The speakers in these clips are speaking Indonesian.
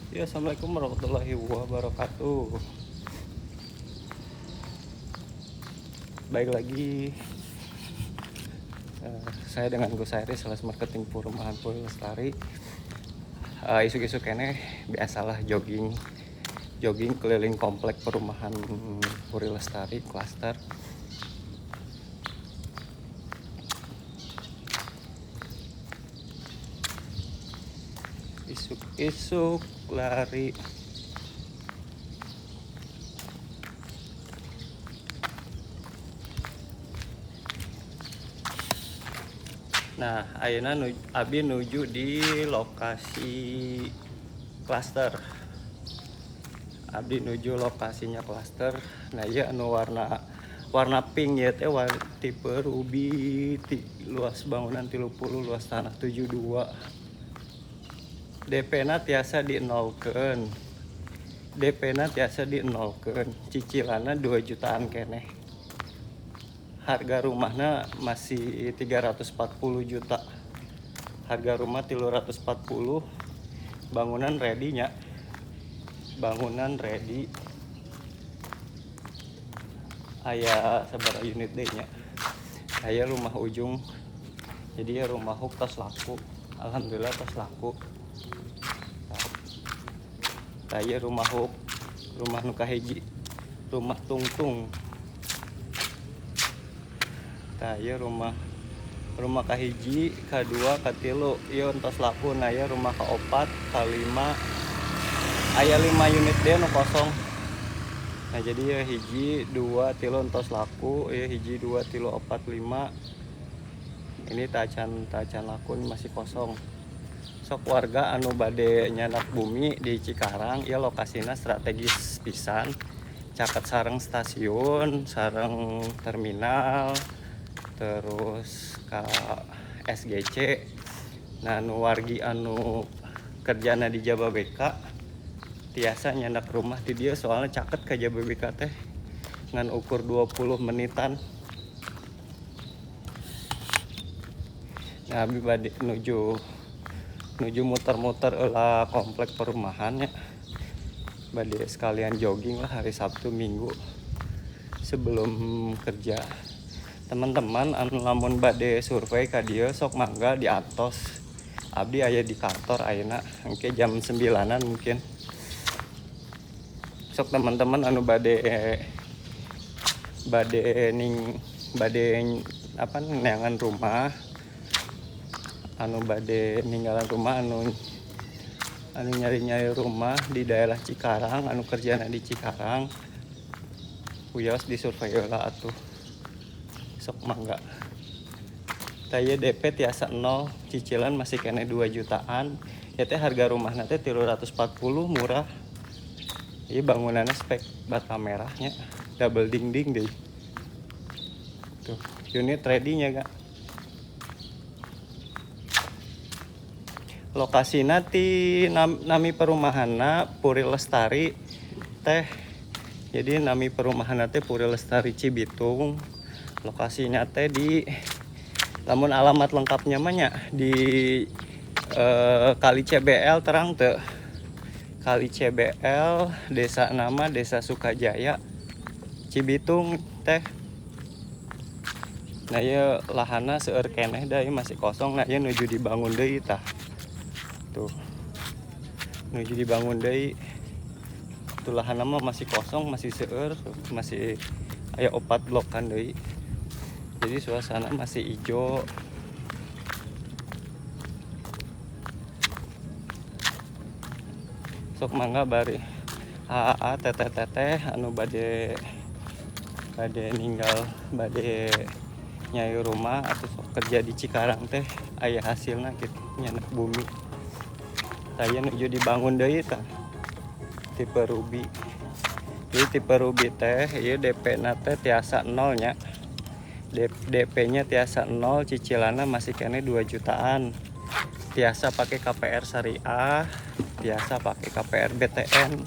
Ya, assalamualaikum warahmatullahi wabarakatuh. Baik lagi, saya dengan Gus Hairi, sales marketing perumahan Puri Lestari. Isu-isu kene biasalah jogging keliling komplek perumahan Puri Lestari klaster. Isu lari. Nah, ayeuna abi nuju di lokasi klaster. Abdi nuju lokasinya klaster. Nah, iya anu warna pink ya teh tipe ruby, luas bangunan 30, luas tanah 72. DP-na tiasa dinolkeun. DP-na tiasa dinolkeun. Cicilanna 2 jutaan keneh. Harga rumahnya masih 340 juta. Harga rumah 340. Bangunan ready nya. Bangunan ready. Aya sabaraha unit deui nya. Aya rumah ujung. Jadi ya rumah huk tos laku. Alhamdulillah tos laku. Aya rumah huk. Rumah nu kahiji. Rumah tungtung. Aya rumah kahiji, kadua, katilu, ieu entos laku. Nah, ya rumah kaopat, kalima, aya 5 unit deh nu kosong. Nah, jadi ya hiji, 2, 3 entos laku, ya hiji, 2, 3, 4, 5. Ini tacan laku masih kosong. Sok warga anu bade nyanak bumi di Cikarang, ya lokasinya strategis pisan. Caket sareng stasiun, sareng terminal, terus ke SGC. Nah, nu wargi anu kerjana di Jababeka tiasa nyandak rumah di dia, soalnya caket ke Jababeka teh ngan ukur 20 menitan. Nah, abi bade nuju muter-muter lah komplek perumahannya. Bade sekalian jogging lah hari Sabtu Minggu sebelum kerja. Teman-teman anu lamun bade survei ka dieu sok mangga di atos. Abdi aya di kantor ayeuna engke jam 9-an mungkin. Sok teman-teman anu bade neangan rumah, anu bade ninggalan rumah, anu nyari-nyari rumah di daerah Cikarang, anu kerjana di Cikarang, uyos di survei heula atuh. Sok mangga. Taya DP tiasa 0, cicilan masih kena 2 jutaan. Ya teh harga rumahna teh 340, murah. Ieu bangunannya spek bata merahnya, double dinding deh. Tuh, unit ready-nya gak. Lokasina ti nami perumahanna Puri Lestari teh. Jadi nami perumahanna teh Puri Lestari Cibitung. Lokasinya teh di lamun alamat lengkapnya mah nya di Kali CBL terang teu. Kali CBL, desa nama Desa Sukajaya, Cibitung teh. Nah, ya lahana seueur keneh da masih kosong. Nah, ya nuju dibangun deui tah. Tuh. Nuju dibangun deui. Tuh lahana mah masih kosong, masih seueur, masih aya 4 blokan deui. Jadi suasana masih hijau. Sok mangga bari AAA teteh anu bade ninggal, bade nyai rumah atau sok kerja di Cikarang teh aya hasilna gitu nyanak bumi. Saya nuju dibangun deui tah. Tipe ruby. Jadi tipe ruby teh ieu DP-na teh tiasa 0 nya. DP-nya tiasa 0, cicilannya masih kena 2 jutaan. Tiasa pakai KPR Syariah, tiasa pakai KPR BTN.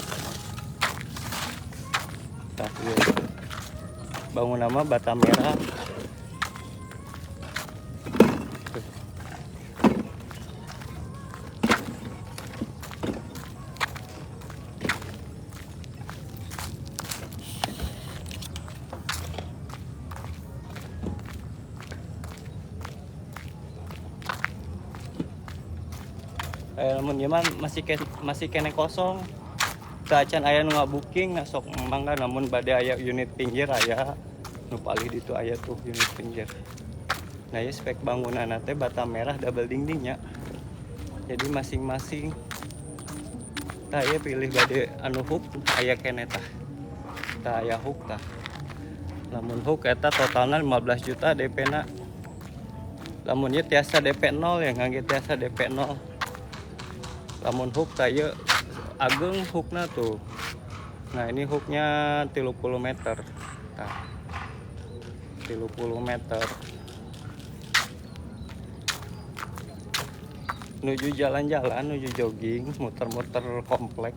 Bangun nama bata merah. Namun gimana masih kene kosong. Acan aya nu booking sok mangga, namun bade aya unit pinggir aya nu palih ditu aya tuh unit pinggir. Nah ya spek bangunan teh bata merah double dindingnya. Jadi masing-masing tah ya pilih bade anu hook aya kene tah. Tah aya hook tah. Lamun hook eta totalna 15 juta DP na. Lamun ieu tiasa DP 0 ya ngangge tiasa DP 0. Lamun hook tah ieu ageng hookna tuh. Nah ini hooknya 30 meter. Nah, 30 meter. Nuju jalan-jalan, nuju jogging, muter-muter komplek.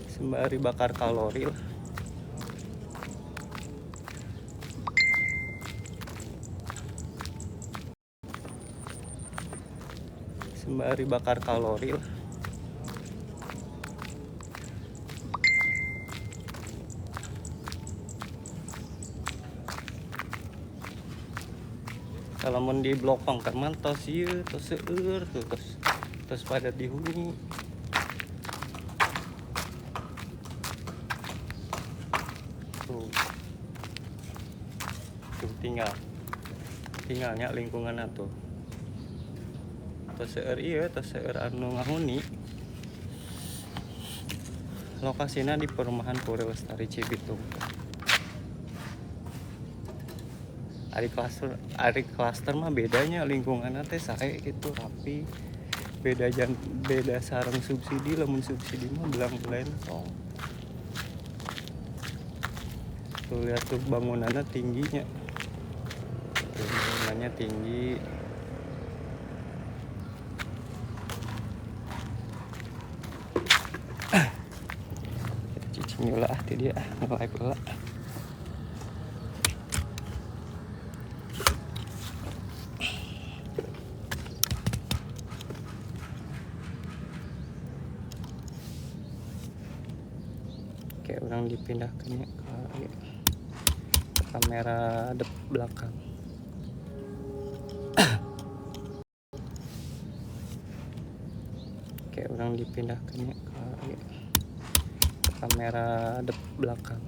Sembari bakar kalori lah. Sembari bakar kalori lah. Kalau mau di blok pangkerman tos ieu tos seueur tuh tos pada dihuni. Tuh tinggalnya lingkungan atuh. Tos seueur ieu tos seueur anu ngahuni. Lokasinya di perumahan Puri Lestari Cibitung. Ari klaster mah bedanya lingkungannya teh sae gitu rapi. Beda sareng subsidi, lamun subsidi mah belang-belang tong. Tuh lihat tuh bangunannya tingginya. Bangunannya tinggi. Kita cicing lah ti dia nge-live heula. Kayak orang dipindahkannya ke kamera belakang. Kayak orang dipindahkannya ke kamera belakang.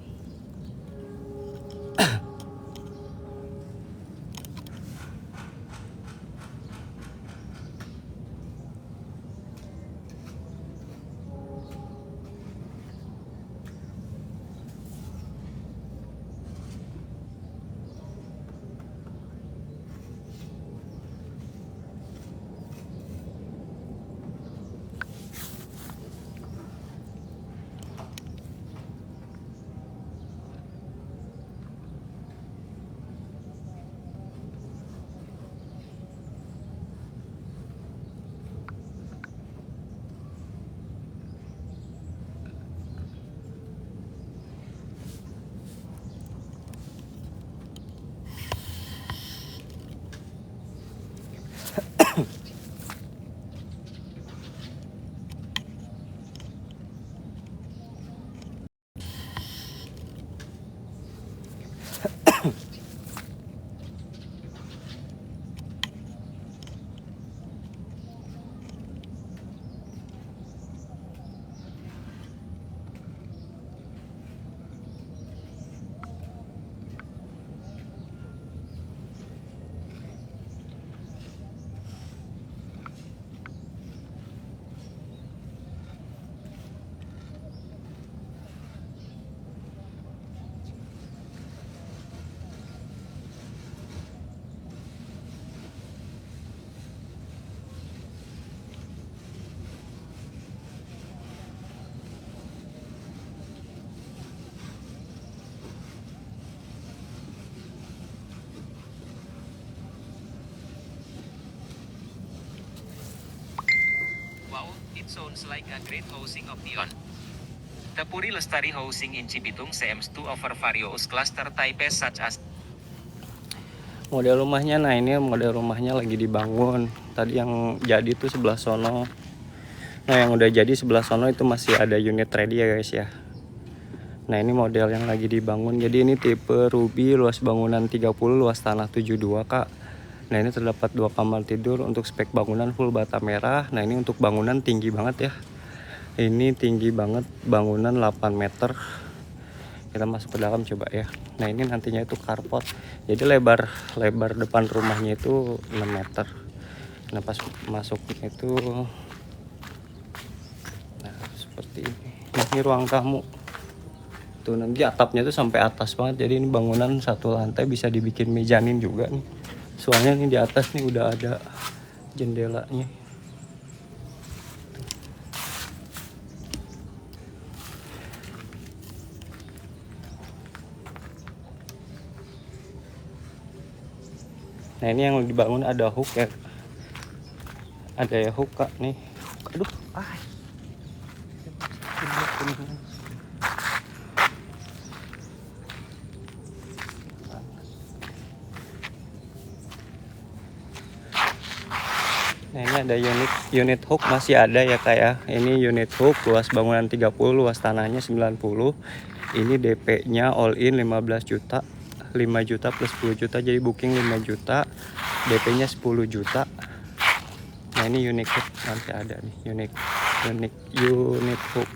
It sounds like a great housing option. The Puri Lestari housing in Cibitung seems to offer various cluster types such as Model rumahnya, nah ini model rumahnya lagi dibangun. Tadi yang jadi tuh sebelah sono. Nah yang udah jadi sebelah sono itu masih ada unit ready ya guys ya. Nah ini model yang lagi dibangun. Jadi ini tipe Ruby, luas bangunan 30, luas tanah 72 kak. Nah ini terdapat 2 kamar tidur. Untuk spek bangunan full bata merah. Nah ini untuk bangunan tinggi banget ya. Ini tinggi banget, bangunan 8 meter. Kita masuk ke dalam coba ya. Nah ini nantinya itu carport. Jadi lebar depan rumahnya itu 6 meter. Nah pas masuknya itu, nah seperti ini. Nah, ini ruang tamu. Tuh nanti atapnya tuh sampai atas banget. Jadi ini bangunan 1 lantai, bisa dibikin mezanin juga nih. Soalnya nih di atas nih udah ada jendelanya. Nah ini yang dibangun ada hook ya. Ada ya hook kak nih. Aduh, Nah ini ada unit hook masih ada ya kak ya. Ini unit hook, luas bangunan 30, luas tanahnya 90. Ini DP-nya all in 15 juta. 5 juta plus 10 juta, jadi booking 5 juta, DP-nya 10 juta. Nah ini unit hook nanti ada nih, unit hook.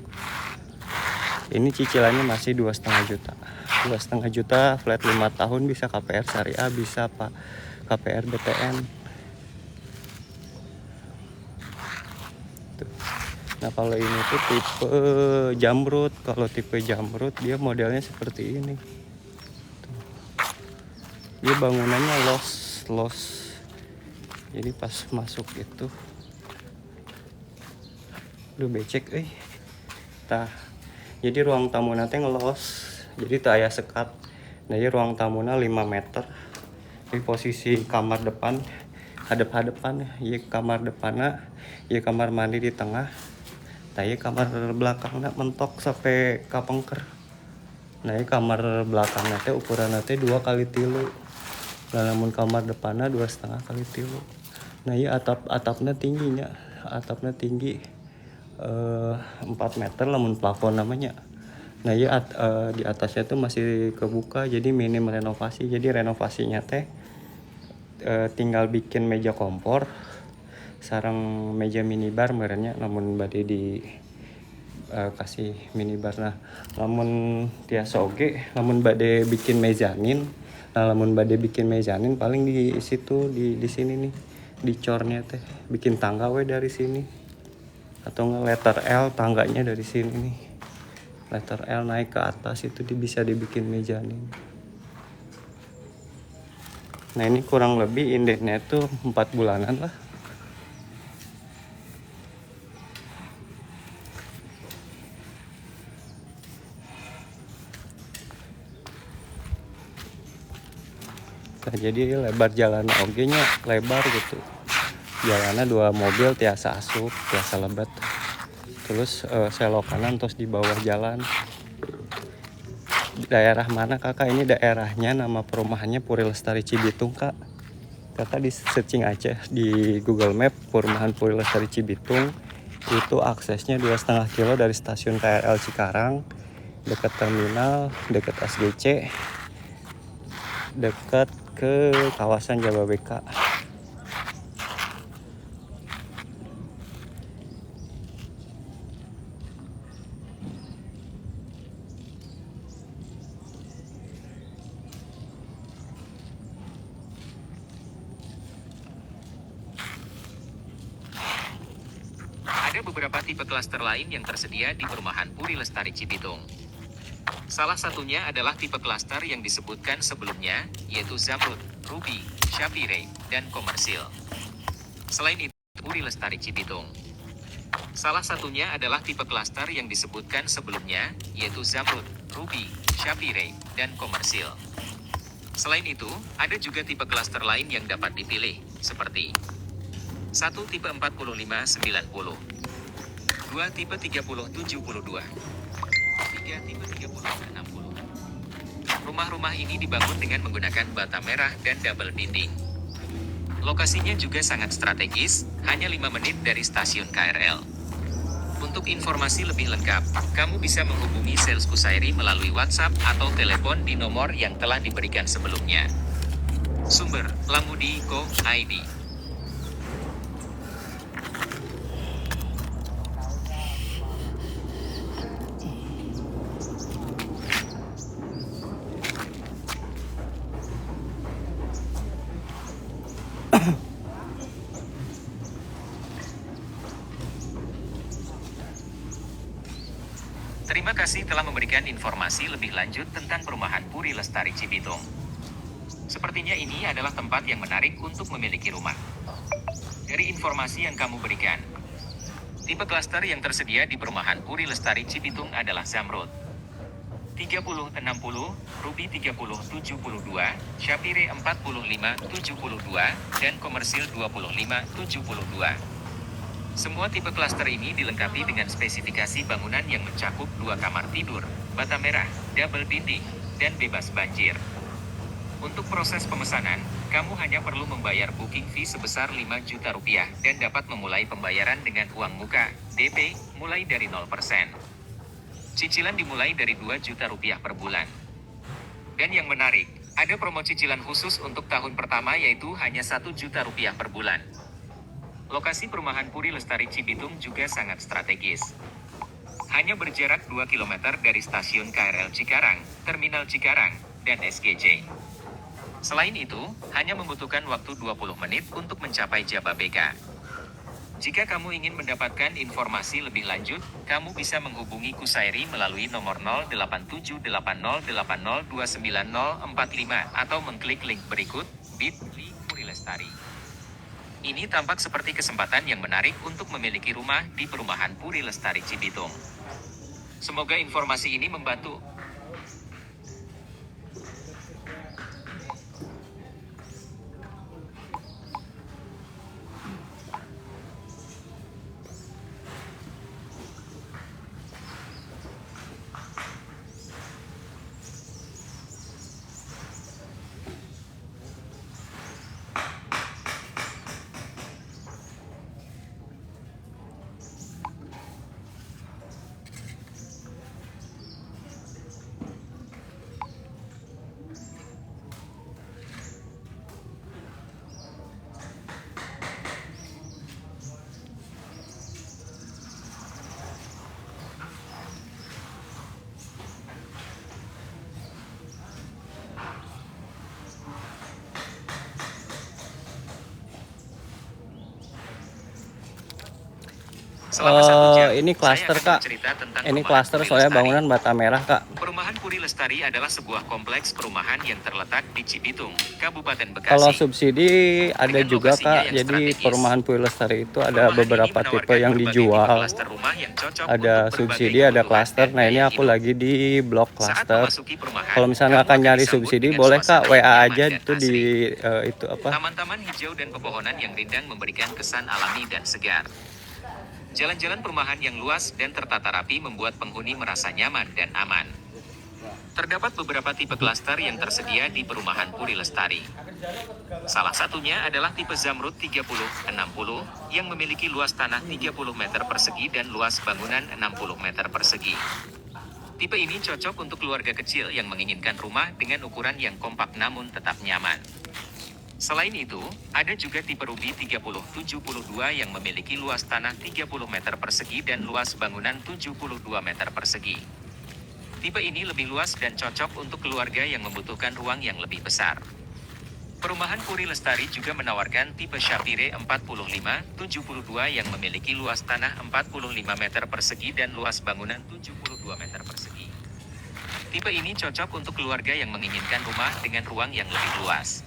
Ini cicilannya masih 2,5 juta. 2,5 juta flat 5 tahun, bisa KPR syariah, bisa Pak KPR BTN. Tuh. Nah kalau ini tuh tipe jamrut. Kalau tipe jamrut dia modelnya seperti ini. Tuh. Dia bangunannya los. Jadi pas masuk itu, aduh becek tah. Jadi ruang tamu nanti ngelos. Jadi tak aya sekat. Nah ini ruang tamunya 5 meter. Ini posisi kamar depan hadap-hadapan. Iya kamar depannya, iya kamar mandi di tengah. Nah iya kamar belakangnya mentok sampai kapengker. Nah ini kamar belakangnya teh ukuran teh 2x3. Nah namun kamar depannya 2,5x3. Nah iya atapnya tingginya. Atapnya tinggi 4 meter namun plafon namanya. Nah iya di atasnya tuh masih kebuka, jadi minim renovasi. Jadi renovasinya teh tinggal bikin meja kompor, sarang meja minibar merenya, namun bade di kasih minibar. Nah namun tiasa oge, namun bade bikin mezanin. Nah namun bade bikin mezanin paling di situ di sini nih, di cornya teh bikin tangga dari sini, atau nge letter L tangganya dari sini nih, letter L naik ke atas itu bisa dibikin mezanin. Nah ini kurang lebih indeknya tuh 4 bulanan lah. Nah, jadi lebar jalan oge nya lebar gitu. Jalannya 2 mobil tiasa asup, tiasa lebat. Terus selok kanan terus di bawah jalan. Daerah mana kakak? Ini daerahnya, nama perumahannya Puri Lestari Cibitung kak. Kakak di searching aja di Google Map, perumahan Puri Lestari Cibitung. Itu aksesnya 2,5 kilo dari stasiun KRL Cikarang, dekat terminal, dekat SGC, dekat ke kawasan Jababeka. Ada beberapa tipe klaster lain yang tersedia di perumahan Puri Lestari Cibitung. Salah satunya adalah tipe klaster yang disebutkan sebelumnya, yaitu Zamrud, Ruby, Shapire, dan Komersil. Selain itu, Puri Lestari Cibitung. Salah satunya adalah tipe klaster yang disebutkan sebelumnya, yaitu Zamrud, Ruby, Shapire, dan Komersil. Selain itu, ada juga tipe klaster lain yang dapat dipilih, seperti 1 tipe 4590, 2 tipe 3072, 3 tipe 3060. Rumah-rumah ini dibangun dengan menggunakan bata merah dan double dinding. Lokasinya juga sangat strategis, hanya 5 menit dari stasiun KRL. Untuk informasi lebih lengkap, kamu bisa menghubungi sales Kusairi melalui WhatsApp atau telepon di nomor yang telah diberikan sebelumnya. Sumber, lamudi.co.id. Terima kasih telah memberikan informasi lebih lanjut tentang perumahan Puri Lestari Cibitung. Sepertinya ini adalah tempat yang menarik untuk memiliki rumah. Dari informasi yang kamu berikan, tipe klaster yang tersedia di perumahan Puri Lestari Cibitung adalah Zamrud 3060, Ruby 3072, Shapire 4572, dan Komersil 2572. Semua tipe klaster ini dilengkapi dengan spesifikasi bangunan yang mencakup 2 kamar tidur, bata merah, double dinding, dan bebas banjir. Untuk proses pemesanan, kamu hanya perlu membayar booking fee sebesar 5 juta rupiah dan dapat memulai pembayaran dengan uang muka, DP, mulai dari 0%. Cicilan dimulai dari 2 juta rupiah per bulan. Dan yang menarik, ada promo cicilan khusus untuk tahun pertama yaitu hanya 1 juta rupiah per bulan. Lokasi perumahan Puri Lestari Cibitung juga sangat strategis. Hanya berjarak 2 km dari stasiun KRL Cikarang, Terminal Cikarang, dan SGJ. Selain itu, hanya membutuhkan waktu 20 menit untuk mencapai Jababeka. Jika kamu ingin mendapatkan informasi lebih lanjut, kamu bisa menghubungi Kusairi melalui nomor 087808029045 atau mengklik link berikut, bit.ly Puri Lestari. Ini tampak seperti kesempatan yang menarik untuk memiliki rumah di perumahan Puri Lestari Cibitung. Semoga informasi ini membantu. Selama 1 jam, Ini klaster, saya akan Kak. bercerita tentang Ini perumahan klaster Puri soalnya Lestari. bangunan bata merah, Kak. Perumahan Puri Lestari adalah sebuah kompleks perumahan yang terletak di Cibitung, Kabupaten Bekasi. Kalau subsidi ada Dengan juga, lokasinya Kak. yang Jadi strategis, perumahan Puri Lestari itu ada perumahan ini beberapa tipe menawarkan yang berbagai tipe dijual. klaster rumah yang cocok Ada untuk berbagai subsidi, ada kebutuhan klaster. dan Nah, ini gaya aku hidup. lagi di blok Saat klaster. memasuki perumahan, Kalau misalnya kamu akan akan nyari disambut subsidi, dengan boleh, Kak. suasana WA yang nyaman aja dan itu di asri. itu apa? Taman-taman hijau dan pepohonan yang rindang memberikan kesan alami dan segar. Jalan-jalan perumahan yang luas dan tertata rapi membuat penghuni merasa nyaman dan aman. Terdapat beberapa tipe klaster yang tersedia di perumahan Puri Lestari. Salah satunya adalah tipe Zamrud 3060 yang memiliki luas tanah 30 meter persegi dan luas bangunan 60 meter persegi. Tipe ini cocok untuk keluarga kecil yang menginginkan rumah dengan ukuran yang kompak namun tetap nyaman. Selain itu, ada juga tipe Ruby 3072 yang memiliki luas tanah 30 meter persegi dan luas bangunan 72 meter persegi. Tipe ini lebih luas dan cocok untuk keluarga yang membutuhkan ruang yang lebih besar. Perumahan Puri Lestari juga menawarkan tipe Shapire 4572 yang memiliki luas tanah 45 meter persegi dan luas bangunan 72 meter persegi. Tipe ini cocok untuk keluarga yang menginginkan rumah dengan ruang yang lebih luas.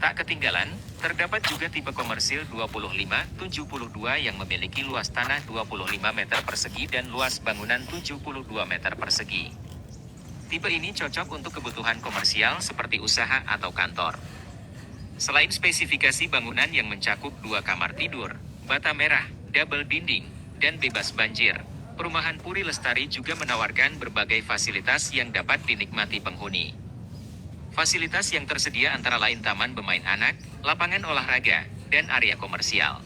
Tak ketinggalan, terdapat juga tipe Komersil 2572 yang memiliki luas tanah 25 meter persegi dan luas bangunan 72 meter persegi. Tipe ini cocok untuk kebutuhan komersial seperti usaha atau kantor. Selain spesifikasi bangunan yang mencakup 2 kamar tidur, bata merah, double dinding, dan bebas banjir, perumahan Puri Lestari juga menawarkan berbagai fasilitas yang dapat dinikmati penghuni. Fasilitas yang tersedia antara lain taman bermain anak, lapangan olahraga, dan area komersial.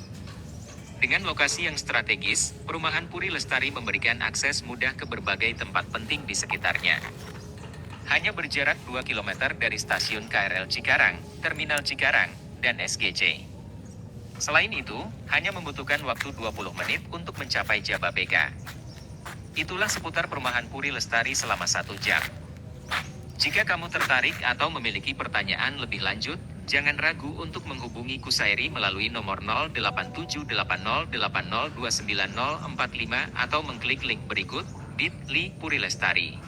Dengan lokasi yang strategis, perumahan Puri Lestari memberikan akses mudah ke berbagai tempat penting di sekitarnya. Hanya berjarak 2 km dari stasiun KRL Cikarang, Terminal Cikarang, dan SGC. Selain itu, hanya membutuhkan waktu 20 menit untuk mencapai Jababeka. Itulah seputar Perumahan Puri Lestari selama 1 jam. Jika kamu tertarik atau memiliki pertanyaan lebih lanjut, jangan ragu untuk menghubungi Kusairi melalui nomor 087808029045 atau mengklik link berikut, bit.ly Puri Lestari.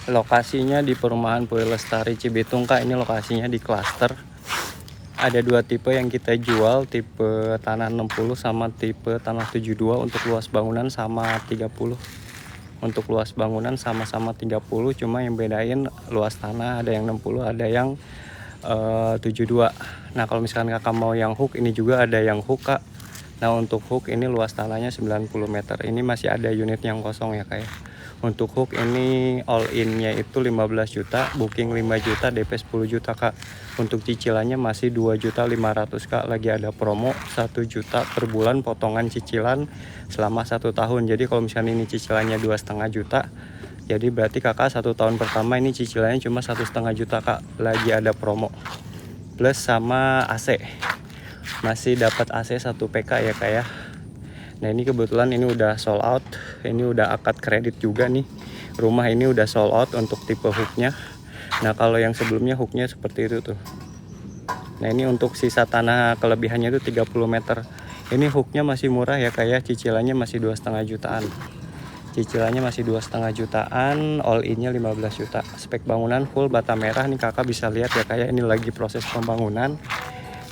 Lokasinya di Perumahan Puri Lestari Cibitung Kak. Ini lokasinya di klaster. Ada 2 tipe yang kita jual, tipe tanah 60 sama tipe tanah 72. Untuk luas bangunan sama 30. Untuk luas bangunan sama-sama 30, cuma yang bedain luas tanah, ada yang 60, ada yang 72. Nah kalau misalkan kakak mau yang hook, ini juga ada yang hook Kak. Nah untuk hook ini luas tanahnya 90 meter. Ini masih ada unit yang kosong ya Kak ya. Untuk hook ini all in-nya itu 15 juta, booking 5 juta, DP 10 juta Kak. Untuk cicilannya masih 2.500.000 Kak. Lagi ada promo 1 juta per bulan potongan cicilan selama 1 tahun. Jadi kalau misalnya ini cicilannya 2,5 juta, jadi berarti kakak 1 tahun pertama ini cicilannya cuma 1,5 juta Kak. Lagi ada promo. Plus sama AC. Masih dapat AC 1 PK ya Kak ya. Nah ini kebetulan ini udah sold out. Ini udah akad kredit juga nih. Rumah ini udah sold out untuk tipe hooknya. Nah kalau yang sebelumnya hooknya seperti itu tuh. Nah ini untuk sisa tanah kelebihannya itu 30 meter. Ini hooknya masih murah ya kayak cicilannya masih 2,5 jutaan. Cicilannya masih 2,5 jutaan, all innya 15 juta. Spek bangunan full bata merah nih kakak bisa lihat ya kayak ini lagi proses pembangunan.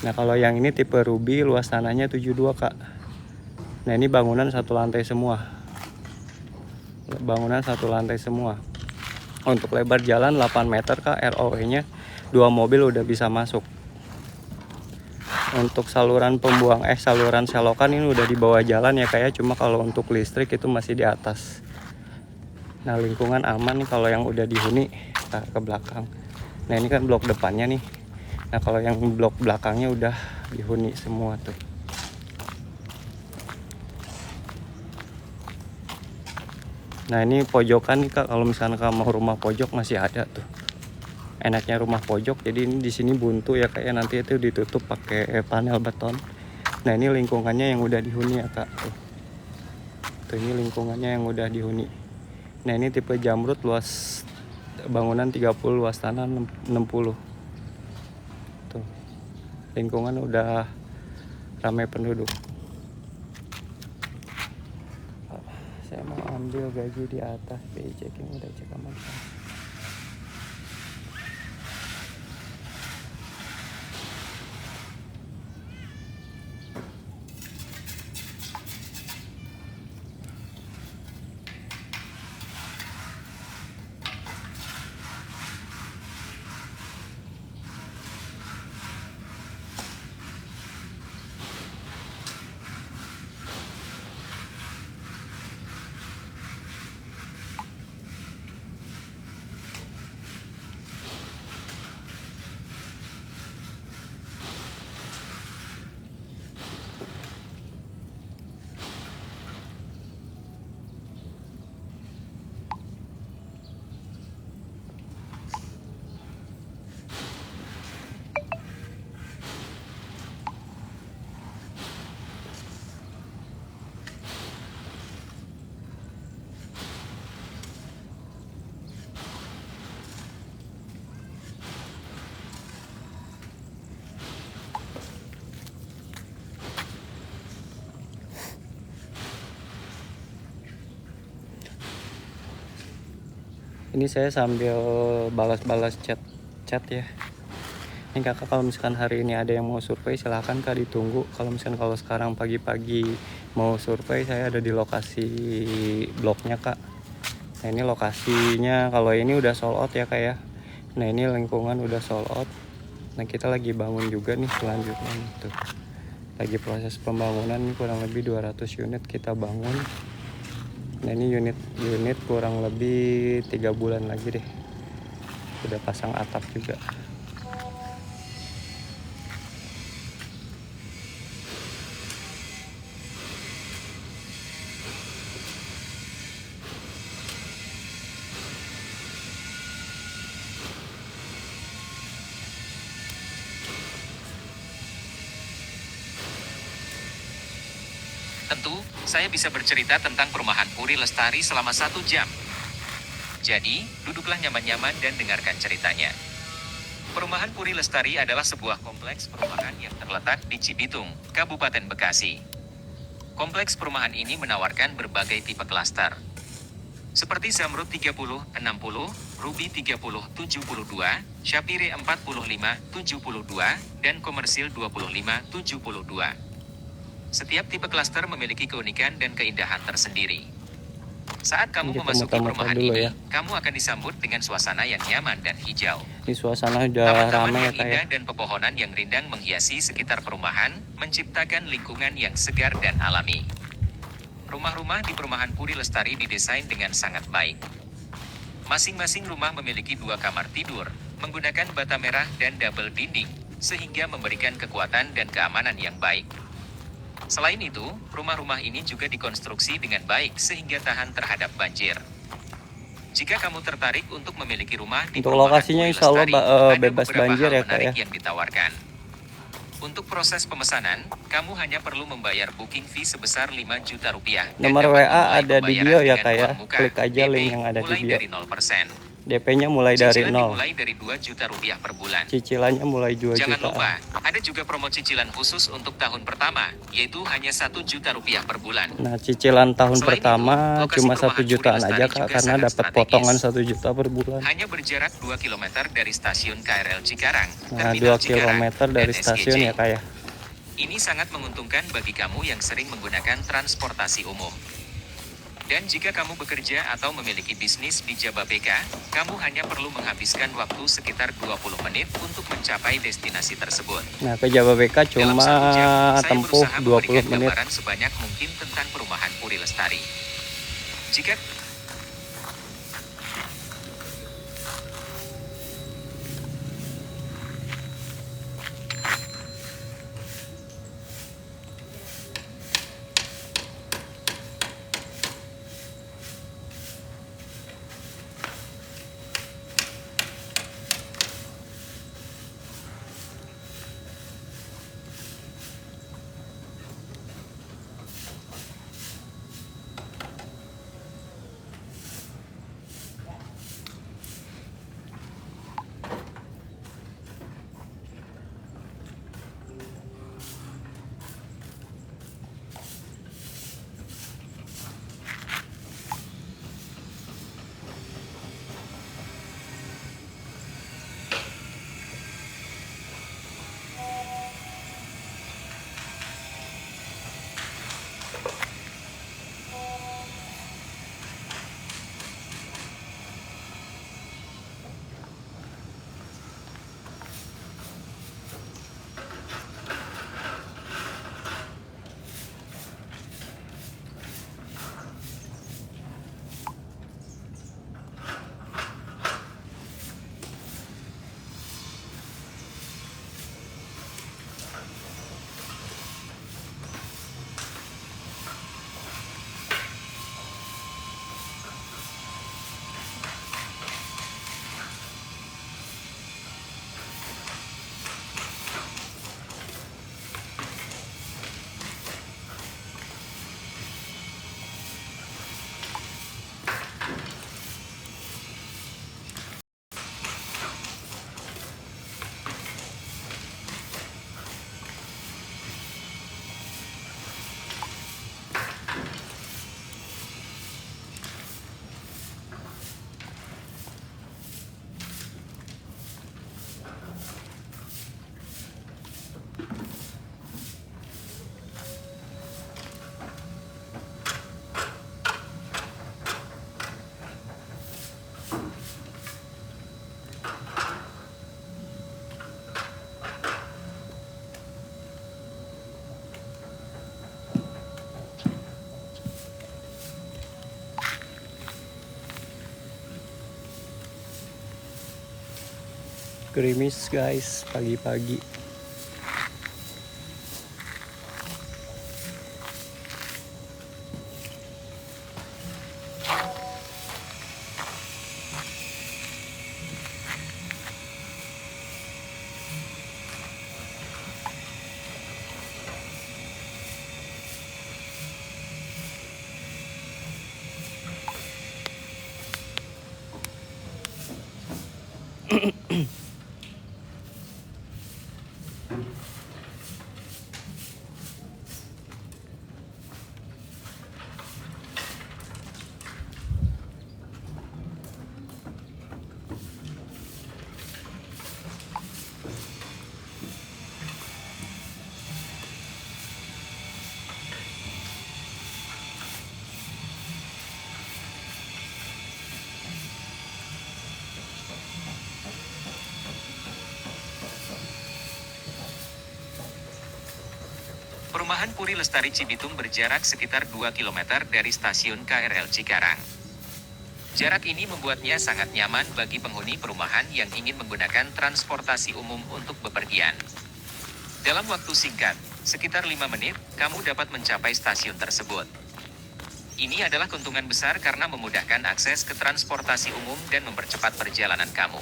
Nah kalau yang ini tipe ruby, luas tanahnya 72 Kak. Nah ini bangunan 1 lantai semua. Bangunan 1 lantai semua. Untuk lebar jalan 8 meter Kak, ROW nya 2 mobil udah bisa masuk. Untuk saluran saluran selokan ini udah di bawah jalan ya kayak, cuma kalau untuk listrik itu masih di atas. Nah lingkungan aman nih kalau yang udah dihuni ke belakang. Nah ini kan blok depannya nih. Nah kalau yang blok belakangnya udah dihuni semua tuh. Nah ini pojokan nih Kak, kalau misalnya kamu mau rumah pojok masih ada tuh. Enaknya rumah pojok, jadi ini di sini buntu ya kayak nanti itu ditutup pakai panel beton. Nah ini lingkungannya yang udah dihuni ya Kak. Tuh ini lingkungannya yang udah dihuni. Nah ini tipe jamrut, luas bangunan 30, luas tanah 60. Tuh. Lingkungan udah ramai penduduk. Saya mau ambil gaji di atas, BI checking udah cek aman. Ini saya sambil balas-balas chat ya. Ini kakak kalau misalkan hari ini ada yang mau survei silahkan kak ditunggu. Kalau misalkan kalau sekarang pagi-pagi mau survei saya ada di lokasi bloknya kak. Nah ini lokasinya kalau ini udah sold out ya kak ya. Nah ini lingkungan udah sold out. Nah kita lagi bangun juga nih selanjutnya nih, tuh. Lagi proses pembangunan kurang lebih 200 unit kita bangun. Nah ini unit kurang lebih 3 bulan lagi deh. Udah pasang atap juga. Tentu, saya bisa bercerita tentang perumahan Puri Lestari selama 1 jam. Jadi, duduklah nyaman-nyaman dan dengarkan ceritanya. Perumahan Puri Lestari adalah sebuah kompleks perumahan yang terletak di Cibitung, Kabupaten Bekasi. Kompleks perumahan ini menawarkan berbagai tipe klaster. Seperti Zamrud 30, 60, Ruby 30, 72, Shapire 45, 72, dan Komersil 25, 72. Setiap tipe klaster memiliki keunikan dan keindahan tersendiri. Saat kamu Kita memasuki muter-muter perumahan dulu ini, ya. kamu akan disambut dengan suasana yang nyaman dan hijau. Ini suasana udah Taman-taman ramai ya yang kak ya. indah dan pepohonan yang rindang menghiasi sekitar perumahan, menciptakan lingkungan yang segar dan alami. Rumah-rumah di perumahan Puri Lestari didesain dengan sangat baik. Masing-masing rumah memiliki 2 kamar tidur, menggunakan bata merah dan double dinding, sehingga memberikan kekuatan dan keamanan yang baik. Selain itu, rumah-rumah ini juga dikonstruksi dengan baik sehingga tahan terhadap banjir. Jika kamu tertarik untuk memiliki rumah di Untuk perumahan lokasinya Puri insya Allah Lestari, ada bebas beberapa banjir hal ya kak menarik ya. yang ditawarkan. Untuk proses pemesanan, kamu hanya perlu membayar booking fee sebesar 5 juta rupiah. Dan Nomor dapat WA memulai ada di pembayaran bio ya dengan kak ya. uang muka, Klik aja DP, link yang ada di mulai bio. dari 0%. DP-nya mulai dari Cicilan 0. dimulai dari 2 juta rupiah per bulan. Cicilannya mulai 2 Jangan juta. lupa, ada juga promo cicilan khusus untuk tahun pertama, yaitu hanya 1 juta rupiah per bulan. Nah cicilan tahun Selain pertama itu, lokasi cuma 1 perumahan jutaan Puri aja Lestari kak, juga karena sangat dapat strategis. potongan 1 juta per bulan. Hanya berjarak 2 km dari stasiun KRL Cikarang, Nah 2 Terminal Cikarang, km dari dan stasiun SGJ. ya kak ya. Ini sangat menguntungkan bagi kamu yang sering menggunakan transportasi umum. Dan jika kamu bekerja atau memiliki bisnis di Jababeka, kamu hanya perlu menghabiskan waktu sekitar 20 menit untuk mencapai destinasi tersebut. Nah ke Jababeka Dalam cuma 1 jam, saya tempuh berusaha memberikan 20 menit. gambaran sebanyak mungkin tentang perumahan Puri Lestari. Jika Gerimis guys, pagi-pagi. Perumahan Puri Lestari Cibitung berjarak sekitar 2 km dari stasiun KRL Cikarang. Jarak ini membuatnya sangat nyaman bagi penghuni perumahan yang ingin menggunakan transportasi umum untuk bepergian. Dalam waktu singkat, sekitar 5 menit, kamu dapat mencapai stasiun tersebut. Ini adalah keuntungan besar karena memudahkan akses ke transportasi umum dan mempercepat perjalanan kamu.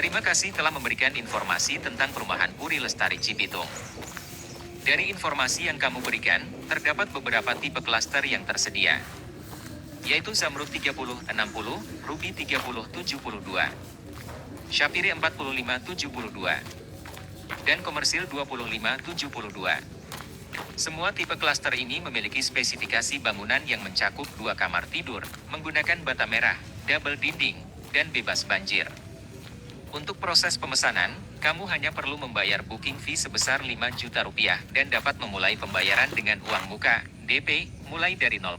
Terima kasih telah memberikan informasi tentang Perumahan Puri Lestari Cibitung. Dari informasi yang kamu berikan, terdapat beberapa tipe klaster yang tersedia, yaitu Zamrud 3060, Ruby 3072, Shapiri 4572, dan Komersil 2572. Semua tipe klaster ini memiliki spesifikasi bangunan yang mencakup 2 kamar tidur, menggunakan bata merah, double dinding, dan bebas banjir. Untuk proses pemesanan, kamu hanya perlu membayar booking fee sebesar 5 juta rupiah dan dapat memulai pembayaran dengan uang muka, DP, mulai dari 0%.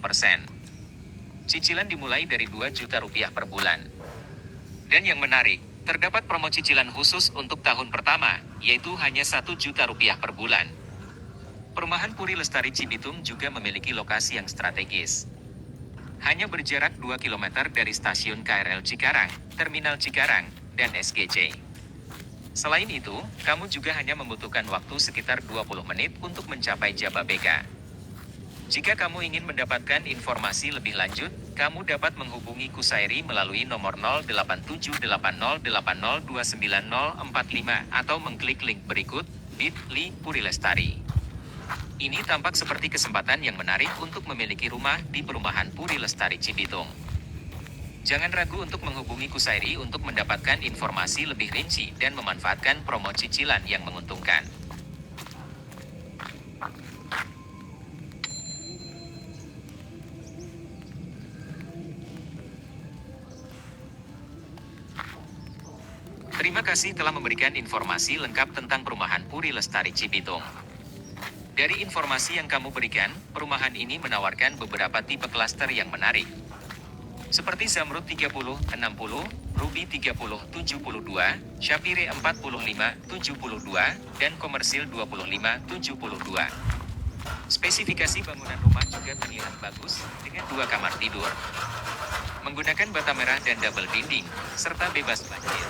Cicilan dimulai dari 2 juta rupiah per bulan. Dan yang menarik, terdapat promo cicilan khusus untuk tahun pertama, yaitu hanya 1 juta rupiah per bulan. Perumahan Puri Lestari Cibitung juga memiliki lokasi yang strategis. Hanya berjarak 2 km dari stasiun KRL Cikarang, Terminal Cikarang, dan SGC. Selain itu, kamu juga hanya membutuhkan waktu sekitar 20 menit untuk mencapai Jababeka. Jika kamu ingin mendapatkan informasi lebih lanjut, kamu dapat menghubungi Kusairi melalui nomor 087808029045 atau mengklik link berikut, bit.ly Puri Lestari. Ini tampak seperti kesempatan yang menarik untuk memiliki rumah di Perumahan Puri Lestari Cibitung. Jangan ragu untuk menghubungi Kusairi untuk mendapatkan informasi lebih rinci dan memanfaatkan promo cicilan yang menguntungkan. Terima kasih telah memberikan informasi lengkap tentang Perumahan Puri Lestari Cibitung. Dari informasi yang kamu berikan, perumahan ini menawarkan beberapa tipe klaster yang menarik, seperti Zamrud 3060, Ruby 3072, Shapiri 4572, dan Komersil 2572. Spesifikasi bangunan rumah juga terlihat bagus, dengan 2 kamar tidur, menggunakan bata merah dan double dinding, serta bebas banjir.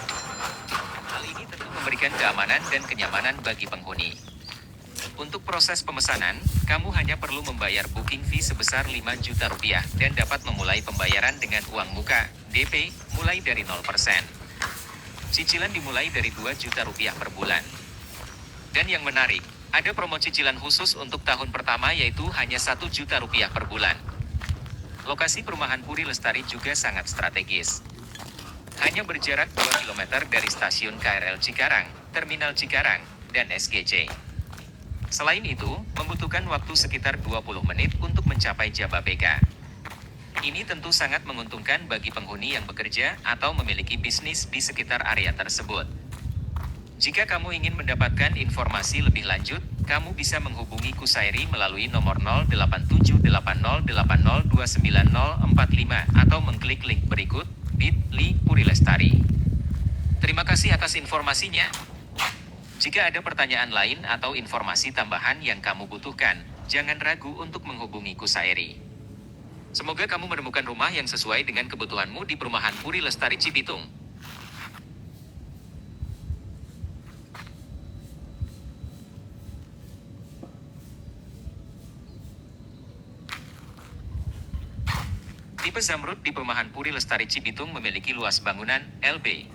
Hal ini tentu memberikan keamanan dan kenyamanan bagi penghuni. Untuk proses pemesanan, kamu hanya perlu membayar booking fee sebesar 5 juta rupiah dan dapat memulai pembayaran dengan uang muka, DP, mulai dari 0%. Cicilan dimulai dari 2 juta rupiah per bulan. Dan yang menarik, ada promo cicilan khusus untuk tahun pertama yaitu hanya 1 juta rupiah per bulan. Lokasi Perumahan Puri Lestari juga sangat strategis. Hanya berjarak 2 km dari stasiun KRL Cikarang, Terminal Cikarang, dan SGC. Selain itu, membutuhkan waktu sekitar 20 menit untuk mencapai Jababeka. Ini tentu sangat menguntungkan bagi penghuni yang bekerja atau memiliki bisnis di sekitar area tersebut. Jika kamu ingin mendapatkan informasi lebih lanjut, kamu bisa menghubungi Kusairi melalui nomor 087808029045 atau mengklik link berikut, bit.ly Puri Lestari. Terima kasih atas informasinya. Jika ada pertanyaan lain atau informasi tambahan yang kamu butuhkan, jangan ragu untuk menghubungi Kusairi. Semoga kamu menemukan rumah yang sesuai dengan kebutuhanmu di Perumahan Puri Lestari Cibitung. Tipe Zamrud di Perumahan Puri Lestari Cibitung memiliki luas bangunan LB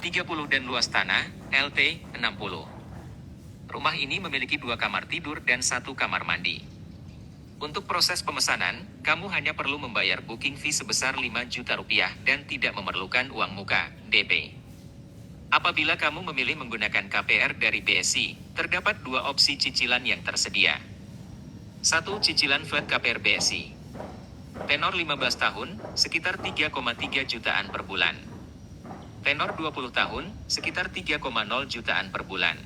30 dan luas tanah LT 60. Rumah ini memiliki 2 kamar tidur dan 1 kamar mandi. Untuk proses pemesanan, kamu hanya perlu membayar booking fee sebesar 5 juta rupiah dan tidak memerlukan uang muka, DP. Apabila kamu memilih menggunakan KPR dari BSI, terdapat 2 opsi cicilan yang tersedia. 1. Cicilan flat KPR BSI. Tenor 15 tahun, sekitar 3,3 jutaan per bulan. Tenor 20 tahun, sekitar 3,0 jutaan per bulan.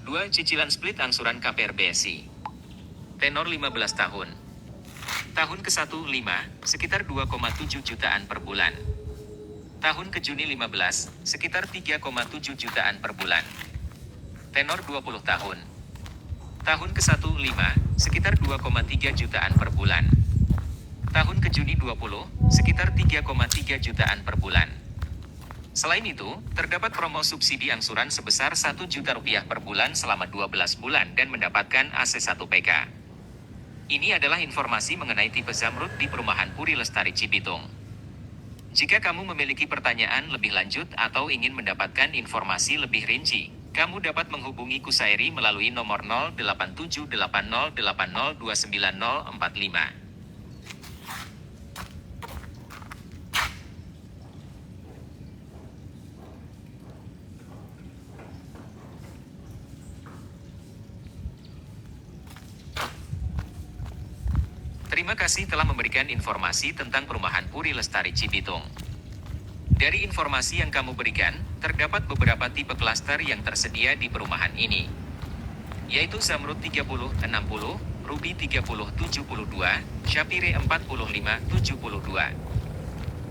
2. Cicilan split angsuran KPR BSI. Tenor 15 tahun. Tahun ke-1 5, sekitar 2,7 jutaan per bulan. Tahun ke Juni 15, sekitar 3,7 jutaan per bulan. Tenor 20 tahun. Tahun ke-1 5, sekitar 2,3 jutaan per bulan. Tahun ke Juni 20, sekitar 3,3 jutaan per bulan. Selain itu, terdapat promo subsidi angsuran sebesar 1 juta rupiah per bulan selama 12 bulan dan mendapatkan AC 1 PK. Ini adalah informasi mengenai tipe Zamrud di Perumahan Puri Lestari Cibitung. Jika kamu memiliki pertanyaan lebih lanjut atau ingin mendapatkan informasi lebih rinci, kamu dapat menghubungi Kusairi melalui nomor 087808029045. Terima kasih telah memberikan informasi tentang Perumahan Puri Lestari Cibitung. Dari informasi yang kamu berikan, terdapat beberapa tipe klaster yang tersedia di perumahan ini, yaitu Zamrud 3060, Ruby 3072, Shapire 4572,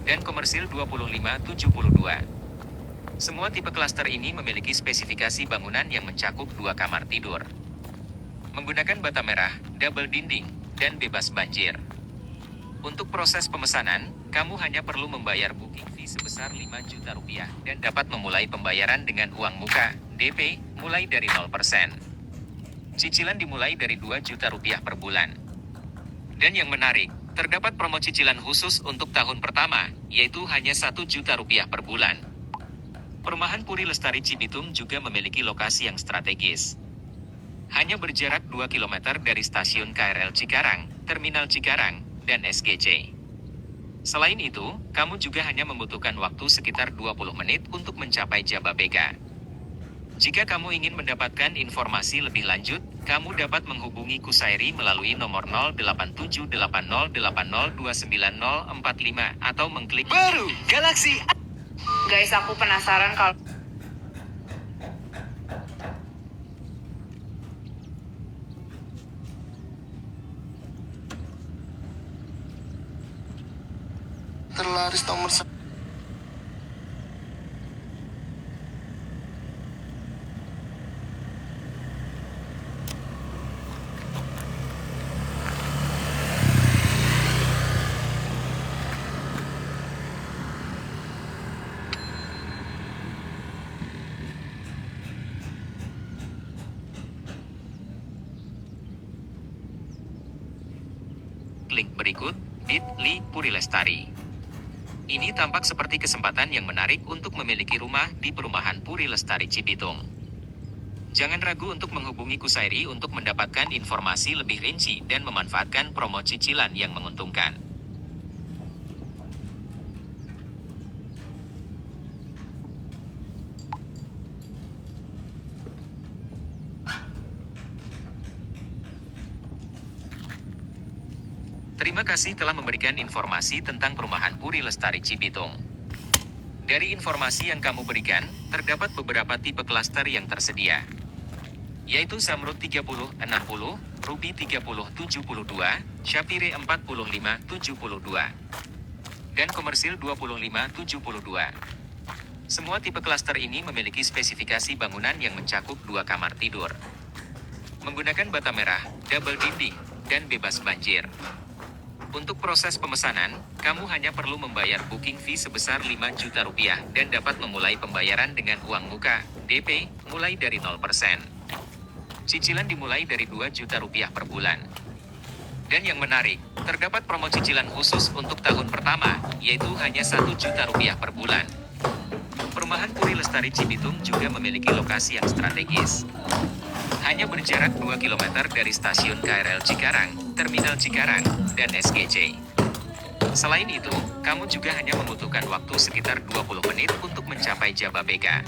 dan Komersil 2572. Semua tipe klaster ini memiliki spesifikasi bangunan yang mencakup 2 kamar tidur, menggunakan bata merah, double dinding, dan bebas banjir. Untuk proses pemesanan, kamu hanya perlu membayar booking fee sebesar 5 juta rupiah dan dapat memulai pembayaran dengan uang muka, DP, mulai dari 0%. Cicilan dimulai dari 2 juta rupiah per bulan. Dan yang menarik, terdapat promo cicilan khusus untuk tahun pertama, yaitu hanya 1 juta rupiah per bulan. Perumahan Puri Lestari Cibitung juga memiliki lokasi yang strategis. Hanya berjarak 2 km dari stasiun KRL Cikarang, Terminal Cikarang, dan SGC. Selain itu, kamu juga hanya membutuhkan waktu sekitar 20 menit untuk mencapai Jababeka. Jika kamu ingin mendapatkan informasi lebih lanjut, kamu dapat menghubungi Kusairi melalui nomor 087808029045 atau mengklik baru Galaxy. Guys, aku penasaran kalau terlaris nomor 1. Link berikut, bit.ly Puri Lestari. Ini tampak seperti kesempatan yang menarik untuk memiliki rumah di Perumahan Puri Lestari Cibitung. Jangan ragu untuk menghubungi Kusairi untuk mendapatkan informasi lebih rinci dan memanfaatkan promo cicilan yang menguntungkan. Terima kasih telah memberikan informasi tentang Perumahan Puri Lestari Cibitung. Dari informasi yang kamu berikan, terdapat beberapa tipe klaster yang tersedia, yaitu Zamrud 3060, Ruby 3072, Shapire 4572, dan Komersil 2572. Semua tipe klaster ini memiliki spesifikasi bangunan yang mencakup 2 kamar tidur. Menggunakan bata merah, double dinding, dan bebas banjir. Untuk proses pemesanan, kamu hanya perlu membayar booking fee sebesar 5 juta rupiah dan dapat memulai pembayaran dengan uang muka, DP, mulai dari 0%. Cicilan dimulai dari 2 juta rupiah per bulan. Dan yang menarik, terdapat promo cicilan khusus untuk tahun pertama, yaitu hanya 1 juta rupiah per bulan. Perumahan Puri Lestari Cibitung juga memiliki lokasi yang strategis. Hanya berjarak 2 km dari stasiun KRL Cikarang, Terminal Cikarang, dan SGC. Selain itu, kamu juga hanya membutuhkan waktu sekitar 20 menit untuk mencapai Jababeka.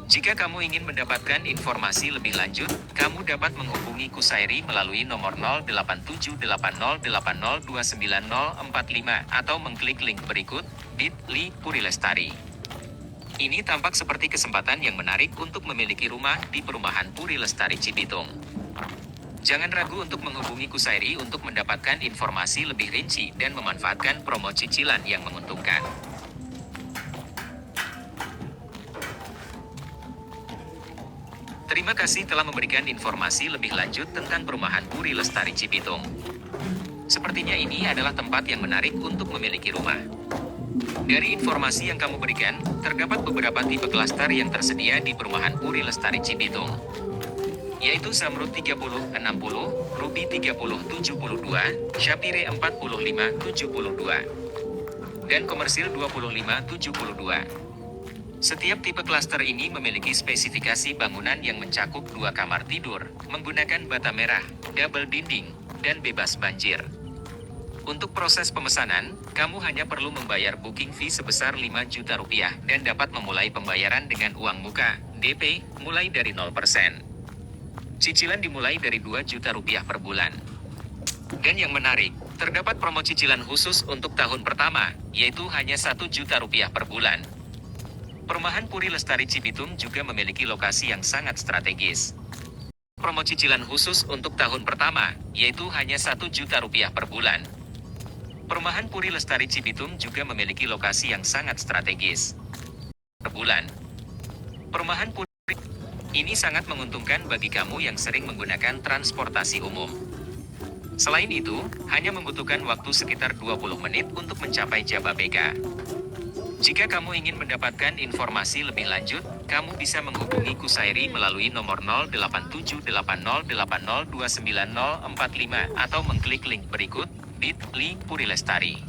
Jika kamu ingin mendapatkan informasi lebih lanjut, kamu dapat menghubungi Kusairi melalui nomor 087808029045 atau mengklik link berikut, bit.ly Puri Lestari. Ini tampak seperti kesempatan yang menarik untuk memiliki rumah di Perumahan Puri Lestari Cibitung. Jangan ragu untuk menghubungi Kusairi untuk mendapatkan informasi lebih rinci dan memanfaatkan promo cicilan yang menguntungkan. Terima kasih telah memberikan informasi lebih lanjut tentang Perumahan Puri Lestari Cibitung. Sepertinya ini adalah tempat yang menarik untuk memiliki rumah. Dari informasi yang kamu berikan, terdapat beberapa tipe klaster yang tersedia di Perumahan Puri Lestari Cibitung, yaitu Zamrud 3060, Ruby 3072, Shapire 4572, dan Komersil 2572. Setiap tipe klaster ini memiliki spesifikasi bangunan yang mencakup 2 kamar tidur, menggunakan bata merah, double dinding, dan bebas banjir. Untuk proses pemesanan, kamu hanya perlu membayar booking fee sebesar 5 juta rupiah dan dapat memulai pembayaran dengan uang muka, DP, mulai dari 0%. Cicilan dimulai dari 2 juta rupiah per bulan. Dan yang menarik, terdapat promo cicilan khusus untuk tahun pertama, yaitu hanya 1 juta rupiah per bulan. Perumahan Puri Lestari Cibitung juga memiliki lokasi yang sangat strategis. Promo cicilan khusus untuk tahun pertama, yaitu hanya 1 juta rupiah per bulan. Perumahan Puri Lestari Cibitung juga memiliki lokasi yang sangat strategis. Per bulan. Perumahan Puri ini sangat menguntungkan bagi kamu yang sering menggunakan transportasi umum. Selain itu, hanya membutuhkan waktu sekitar 20 menit untuk mencapai Jababeka. Jika kamu ingin mendapatkan informasi lebih lanjut, kamu bisa menghubungi Kusairi melalui nomor 087808029045 atau mengklik link berikut, bit.ly Puri Lestari.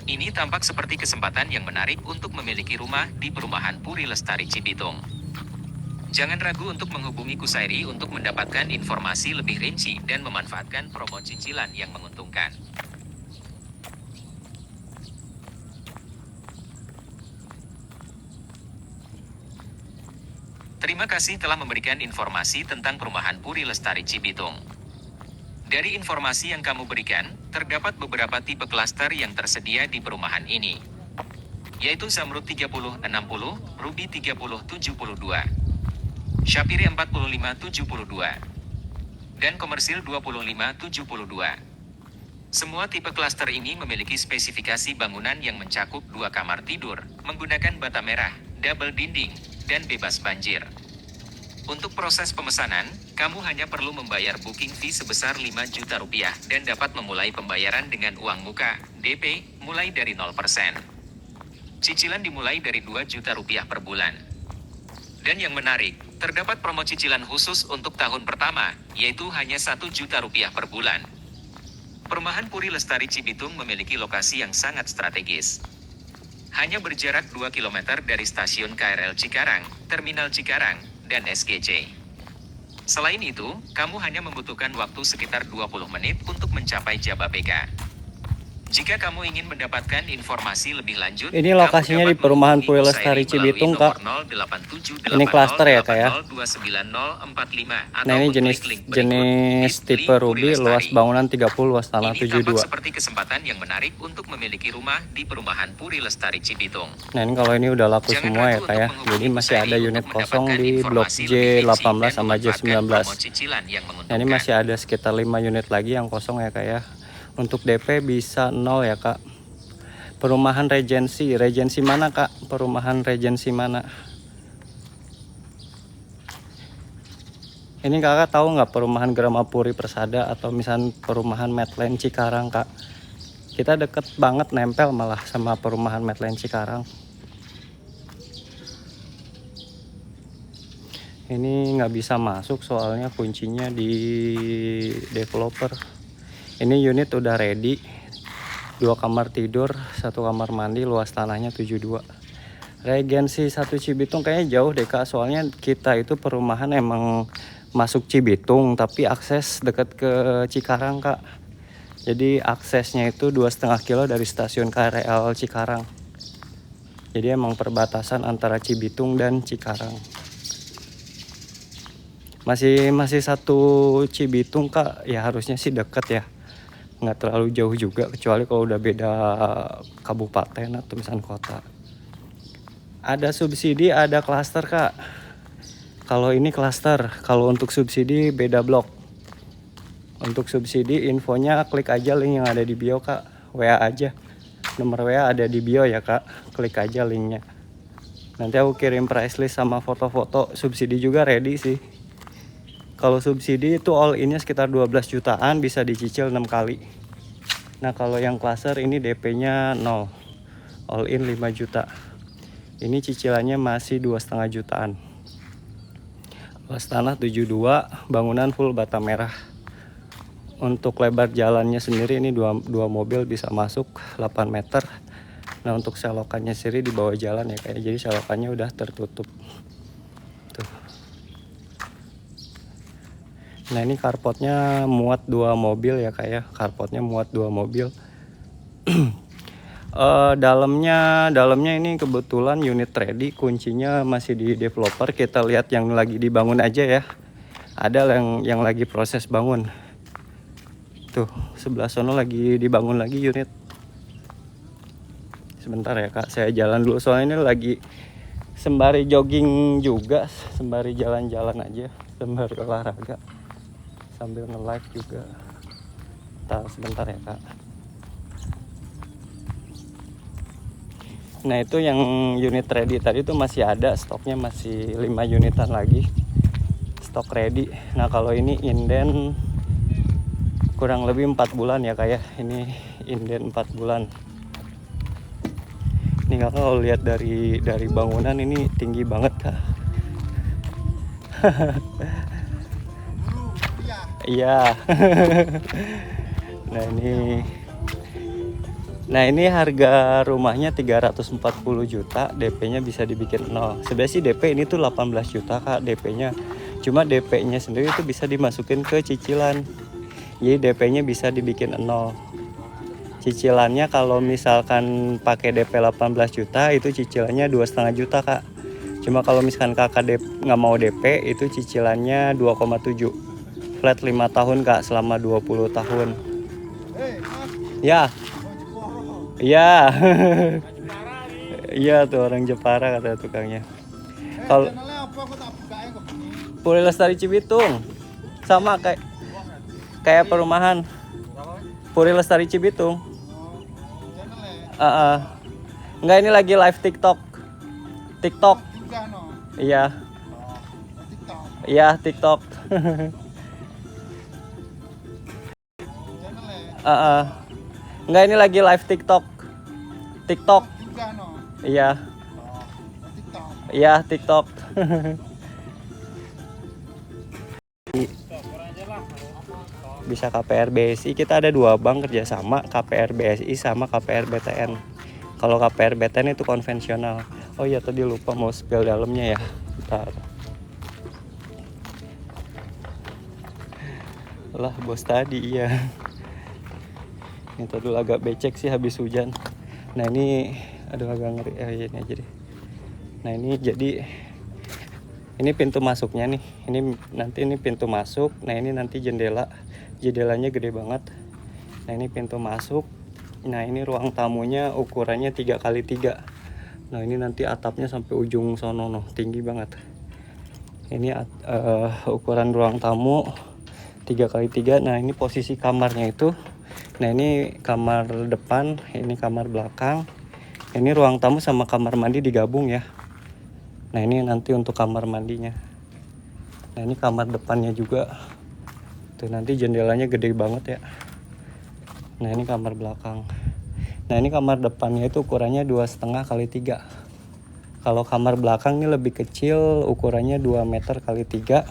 Ini tampak seperti kesempatan yang menarik untuk memiliki rumah di Perumahan Puri Lestari Cibitung. Jangan ragu untuk menghubungi Kusairi untuk mendapatkan informasi lebih rinci dan memanfaatkan promo cicilan yang menguntungkan. Terima kasih telah memberikan informasi tentang Perumahan Puri Lestari Cibitung. Dari informasi yang kamu berikan, terdapat beberapa tipe klaster yang tersedia di perumahan ini, yaitu Zamrud 3060, Ruby 3072, Shapire 4572, dan Komersil 2572. Semua tipe klaster ini memiliki spesifikasi bangunan yang mencakup 2 kamar tidur, menggunakan bata merah, double dinding, dan bebas banjir. Untuk proses pemesanan, kamu hanya perlu membayar booking fee sebesar 5 juta rupiah dan dapat memulai pembayaran dengan uang muka, DP, mulai dari 0%. Cicilan dimulai dari 2 juta rupiah per bulan. Dan yang menarik, terdapat promo cicilan khusus untuk tahun pertama, yaitu hanya 1 juta rupiah per bulan. Perumahan Puri Lestari Cibitung memiliki lokasi yang sangat strategis. Hanya berjarak 2 km dari stasiun KRL Cikarang, Terminal Cikarang, dan SGC. Selain itu, kamu hanya membutuhkan waktu sekitar 20 menit untuk mencapai Jababeka. Jika kamu ingin mendapatkan informasi lebih lanjut, ini lokasinya di Perumahan Puri Lestari Cibitung, Kak. Ini klaster ya, Kak ya. Nah, ini jenis tipe Ruby, luas bangunan 30, luas tanah 72. Seperti kesempatan yang menarik untuk memiliki rumah di Perumahan Puri Lestari Cibitung. Nah, ini kalau ini udah laku semua ya, Kak ya. Jadi masih ada unit kosong di blok J18 sama J19. Nah, ini masih ada sekitar 5 unit lagi yang kosong ya, Kak ya. Untuk DP bisa 0 ya, Kak. Perumahan Regency. Regency mana kak? Perumahan Regency mana? Ini kakak tahu nggak perumahan Gramapuri Persada atau misalnya perumahan Medland Cikarang kak? Kita deket banget, nempel malah sama perumahan Medland Cikarang. Ini nggak bisa masuk soalnya kuncinya di developer. Ini unit udah ready, 2 kamar tidur, 1 kamar mandi, luas tanahnya 72. Regency 1 Cibitung kayaknya jauh deh kak, soalnya kita itu perumahan emang masuk Cibitung tapi akses deket ke Cikarang kak. Jadi aksesnya itu 2,5 kilo dari stasiun KRL Cikarang. Jadi emang perbatasan antara Cibitung dan Cikarang. Masih 1 Cibitung kak, ya harusnya sih deket ya, nggak terlalu jauh juga, kecuali kalau udah beda kabupaten atau misalnya kota. Ada subsidi, ada klaster kak. Kalau ini klaster, kalau untuk subsidi beda blok. Untuk subsidi infonya klik aja link yang ada di bio kak, WA aja, nomor WA ada di bio ya kak, klik aja linknya. Nanti aku kirim price list sama foto-foto. Subsidi juga ready sih. Kalau subsidi itu all innya sekitar 12 jutaan, bisa dicicil 6 kali. Nah kalau yang klaster ini DP-nya 0, all in 5 juta. Ini cicilannya masih 2,5 jutaan. Luas tanah 72, bangunan full bata merah. Untuk lebar jalannya sendiri ini 2 mobil bisa masuk 8 meter. Nah untuk selokannya sendiri di bawah jalan ya kayak, jadi selokannya udah tertutup. Tuh. Nah ini carportnya muat 2 mobil ya kayak, carportnya muat 2 mobil. Dalamnya ini kebetulan unit ready, kuncinya masih di developer. Kita lihat yang lagi dibangun aja ya. Ada yang lagi proses bangun. Tuh sebelah sono lagi dibangun lagi unit. Sebentar ya kak, saya jalan dulu soalnya ini lagi sembari jogging juga, sembari jalan-jalan aja, sembari olahraga, sambil nge-live juga. Sebentar ya kak. Nah itu yang unit ready tadi tuh masih ada stoknya, masih 5 unitan lagi stok ready. Nah kalau ini inden kurang lebih 4 bulan ya kayak, ini inden 4 bulan. Ini kakak kalau lihat dari bangunan ini tinggi banget kak. Iya. Nah ini harga rumahnya 340 juta, DP-nya bisa dibikin 0. Sebenarnya sih DP ini tuh 18 juta kak DP-nya. Cuma DP-nya sendiri itu bisa dimasukin ke cicilan. Jadi DP-nya bisa dibikin 0. Cicilannya kalau misalkan pakai DP 18 juta itu cicilannya 2,5 juta kak. Cuma kalau misalkan kakak nggak mau DP itu cicilannya 2,7. Flat 5 tahun kak, selama 20 tahun. Ya. Iya. Iya tuh orang Jepara kata tukangnya. Kalau Puri Lestari Cibitung sama kayak perumahan Puri Lestari Cibitung. Enggak, ini lagi live TikTok. Iya. Iya TikTok. Enggak, ini lagi live TikTok. Iya. Iya TikTok. Bisa KPR BSI, kita ada 2 bank kerjasama, KPR BSI sama KPR BTN. Kalau KPR BTN itu konvensional. Oh iya tadi lupa mau spill dalamnya ya. Bentar. Lah bos tadi iya. Ini tadi agak becek sih habis hujan. Nah ini aduh agak ngeri. Ini aja deh. Nah ini jadi ini pintu masuknya nih. Ini pintu masuk. Nah ini nanti jendelanya gede banget. Nah ini pintu masuk. Nah ini ruang tamunya ukurannya 3x3. Nah ini nanti atapnya sampai ujung sono noh, tinggi banget. Ini ukuran ruang tamu 3x3. Nah ini posisi kamarnya itu Nah ini kamar depan, ini kamar belakang. Ini ruang tamu sama kamar mandi digabung ya. Nah ini nanti untuk kamar mandinya. Nah ini kamar depannya juga. Tuh nanti jendelanya gede banget ya. Nah ini kamar belakang. Nah ini kamar depannya itu ukurannya 2,5 kali 3. Kalau kamar belakang ini lebih kecil, ukurannya 2 meter kali 3.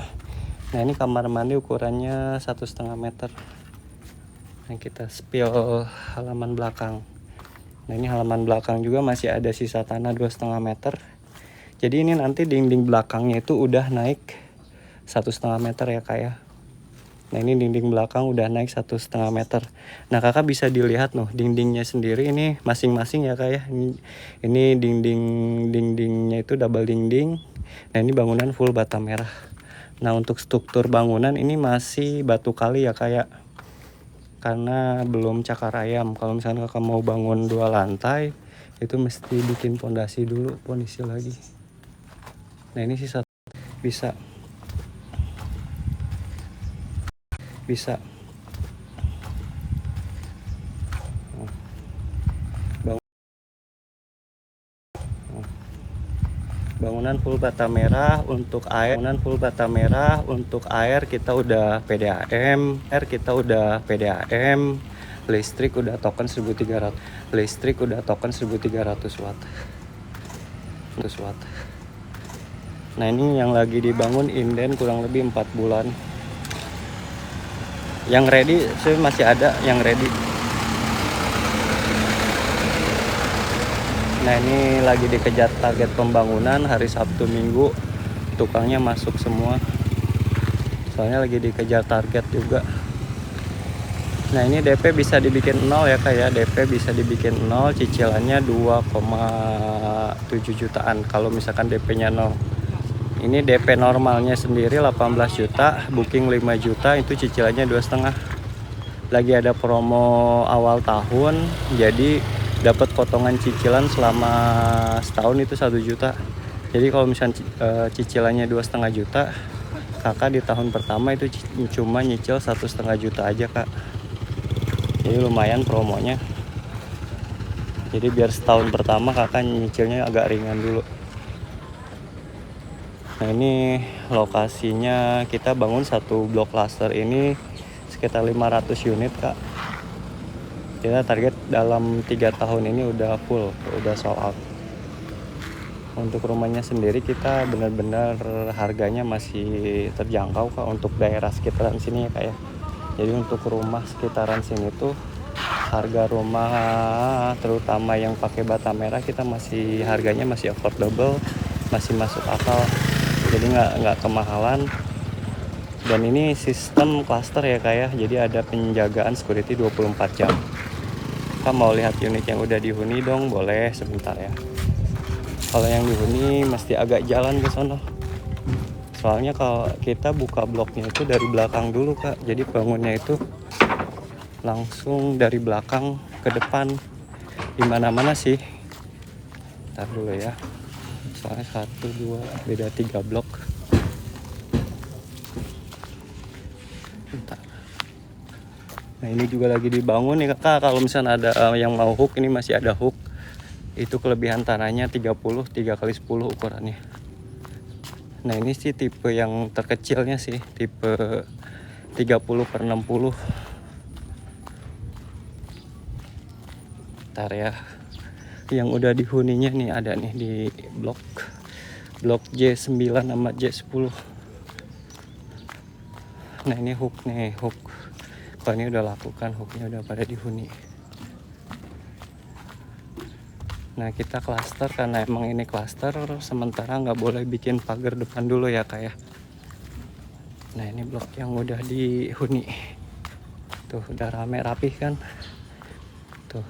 Nah ini kamar mandi ukurannya 1,5 meter. Nah kita spill halaman belakang. Nah ini halaman belakang juga masih ada sisa tanah 2,5 meter. Jadi ini nanti dinding belakangnya itu udah naik 1,5 meter ya kak ya. Nah ini dinding belakang udah naik 1,5 meter. Nah kakak bisa dilihat loh dindingnya sendiri ini masing-masing ya kak ya. Ini dindingnya itu double dinding. Nah ini bangunan full bata merah. Nah untuk struktur bangunan ini masih batu kali ya kak ya. Karena belum cakar ayam. Kalau misalnya kakak mau bangun 2 lantai itu mesti bikin pondasi dulu, pondasi lagi. Nah ini sisa bisa bangunan full bata merah. Untuk air, bangunan full bata merah. Untuk air kita udah PDAM, listrik udah token 1300, listrik udah token 1300 watt. Nah ini yang lagi dibangun inden kurang lebih 4 bulan. Yang ready sih masih ada yang ready. Nah ini lagi dikejar target pembangunan hari Sabtu Minggu. Tukangnya masuk semua. Soalnya lagi dikejar target juga. Nah ini DP bisa dibikin 0 ya kak ya. DP bisa dibikin 0, cicilannya 2,7 jutaan kalau misalkan DP-nya 0. Ini DP normalnya sendiri 18 juta, booking 5 juta, itu cicilannya 2,5. Lagi ada promo awal tahun, jadi dapat potongan cicilan selama setahun itu 1 juta. Jadi kalau misalnya cicilannya 2,5 juta, kakak di tahun pertama itu cuma nyicil 1,5 juta aja kak. Jadi lumayan promonya. Jadi biar setahun pertama kakak nyicilnya agak ringan dulu. Nah ini lokasinya, kita bangun satu blok cluster ini sekitar 500 unit kak. Kita target dalam 3 tahun ini udah full, udah sold out. Untuk rumahnya sendiri kita benar-benar harganya masih terjangkau kak untuk daerah sekitaran sini ya kak ya. Jadi untuk rumah sekitaran sini tuh harga rumah terutama yang pakai bata merah kita masih harganya masih affordable, masih masuk akal. Jadi nggak kemahalan. Dan ini sistem cluster ya kak ya. Jadi ada penjagaan security 24 jam. Kita mau lihat unit yang udah dihuni dong, boleh sebentar ya. Kalau yang dihuni mesti agak jalan ke sono. Soalnya kalau kita buka bloknya itu dari belakang dulu kak. Jadi bangunnya itu langsung dari belakang ke depan. Dimana-mana sih. Ntar dulu ya. Soalnya 1, 2, beda 3 blok. Bentar. Nah ini juga lagi dibangun nih kakak. Kalau misalnya ada yang mau hook, ini masih ada hook. Itu kelebihan tanahnya 30 3x10 ukurannya. Nah ini sih tipe yang terkecilnya sih, tipe 30/60. Ntar ya. Yang udah dihuninya nih ada nih di blok J9 sama J10. Nah ini hook nih, hook. Kalau ini udah lakukan, hooknya udah pada dihuni. Nah kita cluster karena emang ini cluster, sementara nggak boleh bikin pagar depan dulu ya kak ya. Nah ini blok yang udah dihuni. Tuh udah rame rapih kan. Tuh.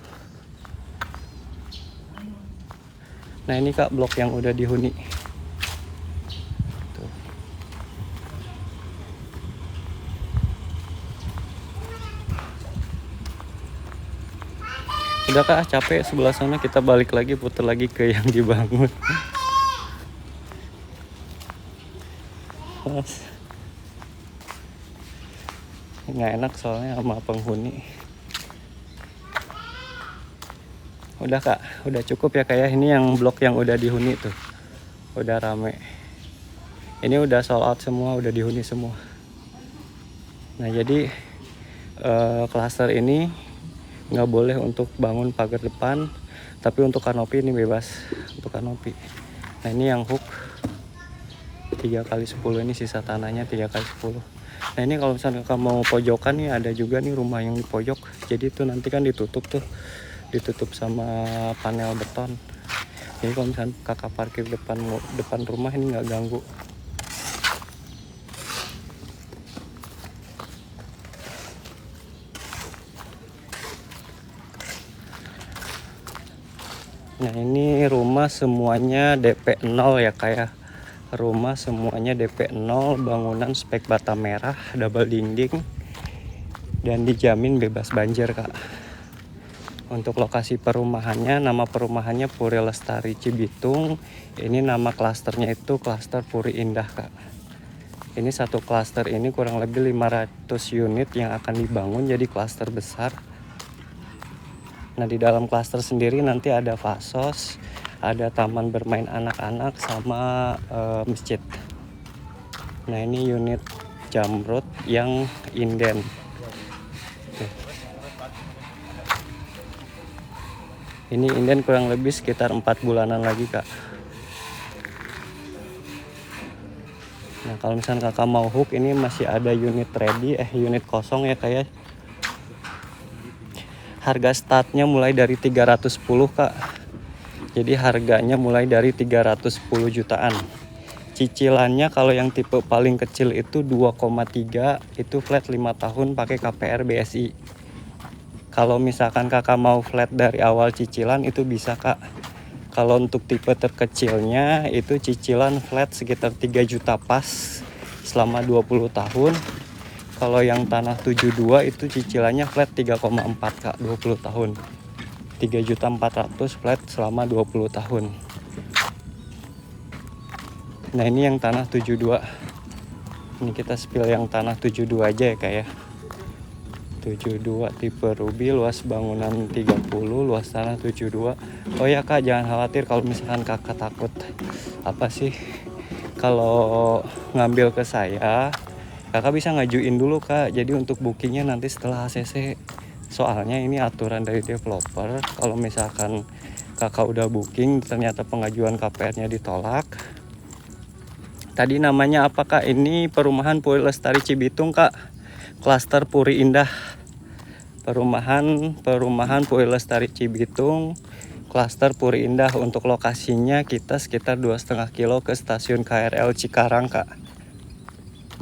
Nah ini kak blok yang udah dihuni. Tuh. Udah kak capek sebelah sana, kita balik lagi, putar lagi ke yang dibangun. Nggak enak soalnya sama penghuni. Udah Kak, udah cukup ya kayak ini yang blok yang udah dihuni tuh. Udah rame. Ini udah sold out semua, udah dihuni semua. Nah jadi klaster ini nggak boleh untuk bangun pagar depan, tapi untuk kanopi ini bebas untuk kanopi. Nah ini yang hook 3x10, ini sisa tanahnya 3x10. Nah ini kalau misalnya kakak mau pojokan nih, ada juga nih rumah yang di pojok. Jadi itu nanti kan ditutup tuh, ditutup sama panel beton. Jadi kalau misalnya kakak parkir depan rumah ini nggak ganggu. Nah ini rumah semuanya DP 0 ya kayak rumah semuanya DP 0, bangunan spek bata merah, double dinding, dan dijamin bebas banjir Kak. Untuk lokasi perumahannya, nama perumahannya Puri Lestari Cibitung. Ini nama klasternya itu klaster Puri Indah Kak. Ini satu klaster ini kurang lebih 500 unit yang akan dibangun jadi klaster besar. Nah di dalam klaster sendiri nanti ada fasos, ada taman bermain anak-anak sama masjid. Nah ini unit Jamrut yang inden. Tuh. Ini inden kurang lebih sekitar 4 bulanan lagi Kak. Nah kalau misalnya kakak mau hook, ini masih ada unit ready, unit kosong ya kayak. Harga startnya mulai dari 310 Kak. Jadi harganya mulai dari 310 jutaan. Cicilannya kalau yang tipe paling kecil itu 2,3, itu flat 5 tahun pakai KPR BSI. Kalau misalkan kakak mau flat dari awal cicilan itu bisa Kak. Kalau untuk tipe terkecilnya itu cicilan flat sekitar 3 juta pas selama 20 tahun. Kalau yang tanah 72 itu cicilannya flat 3,4 Kak, 20 tahun. 3.400.000 flat selama 20 tahun. Nah ini yang tanah 72. Ini kita spill yang tanah 72 aja ya Kak ya. 72 tipe ruby, luas bangunan 30, luas tanah 72. Oh ya Kak, jangan khawatir kalau misalkan kakak takut apa sih kalau ngambil ke saya, kakak bisa ngajuin dulu Kak. Jadi untuk bookingnya nanti setelah ACC. Soalnya ini aturan dari developer, kalau misalkan kakak udah booking ternyata pengajuan KPR-nya ditolak. Tadi namanya apa Kak? Ini perumahan Puri Lestari Cibitung Kak. Klaster Puri Indah. Perumahan Puri Lestari Cibitung, klaster Puri Indah. Untuk lokasinya kita sekitar 2,5 kilo ke stasiun KRL Cikarang Kak.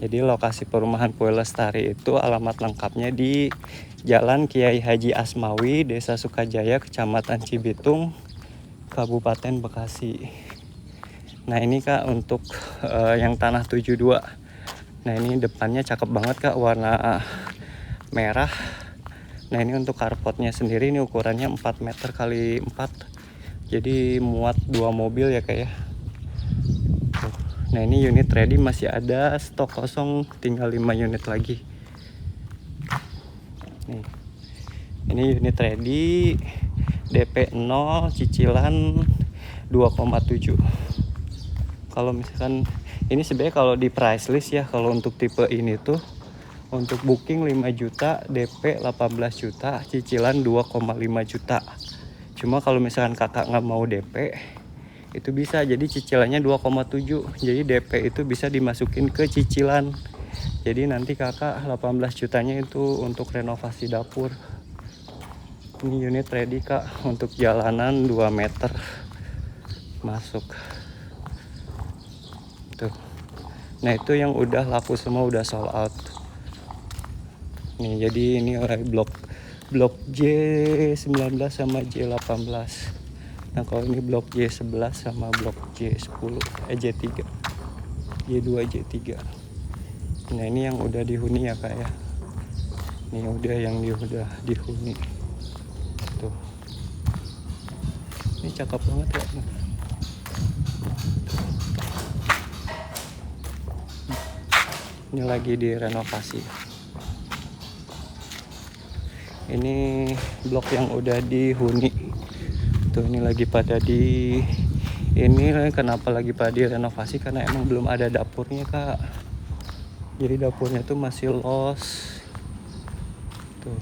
Jadi lokasi perumahan Puri Lestari itu alamat lengkapnya di Jalan Kiai Haji Asmawi, Desa Sukajaya, Kecamatan Cibitung, Kabupaten Bekasi. Nah ini Kak untuk yang tanah 72. Nah ini depannya cakep banget Kak, warna merah. Nah ini untuk carportnya sendiri ini ukurannya 4 meter kali 4. Jadi muat 2 mobil ya Kak ya. Nah ini unit ready masih ada stok kosong, tinggal 5 unit lagi. Nih. Ini unit ready, DP 0, cicilan 2,7. Kalau misalkan ini sebenarnya kalau di price list ya, kalau untuk tipe ini tuh untuk booking 5 juta, DP 18 juta, cicilan 2,5 juta. Cuma kalau misalkan kakak nggak mau DP, itu bisa jadi cicilannya 2,7. Jadi DP itu bisa dimasukin ke cicilan. Jadi nanti kakak 18 jutanya itu untuk renovasi dapur. Ini unit ready Kak, untuk jalanan 2 meter masuk. Tuh. Nah itu yang udah laku semua, udah sold out. Nih jadi ini blok J19 sama J18. Nah kalau ini blok J11 sama blok J10, J3, J2, J3. Nah ini yang udah dihuni ya Kak ya. Ini udah yang udah dihuni. Tuh. Ini cakep banget ya. Ini lagi direnovasi. Ini blok yang udah dihuni. Tuh ini lagi pada di ini kenapa lagi pada direnovasi karena emang belum ada dapurnya kak. Jadi dapurnya tuh masih los. Tuh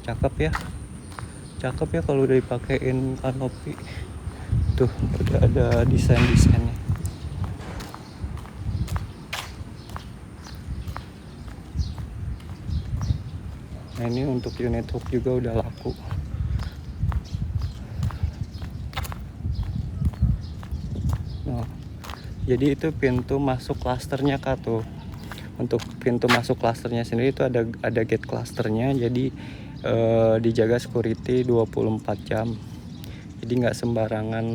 cakep ya kalau udah dipakein kanopi. Tuh udah ada desainnya. Nah ini untuk unit hook juga udah laku. Nah, jadi itu pintu masuk klasternya kak tuh. Untuk pintu masuk klasternya sendiri itu ada gate klasternya. Jadi dijaga security 24 jam. Jadi nggak sembarangan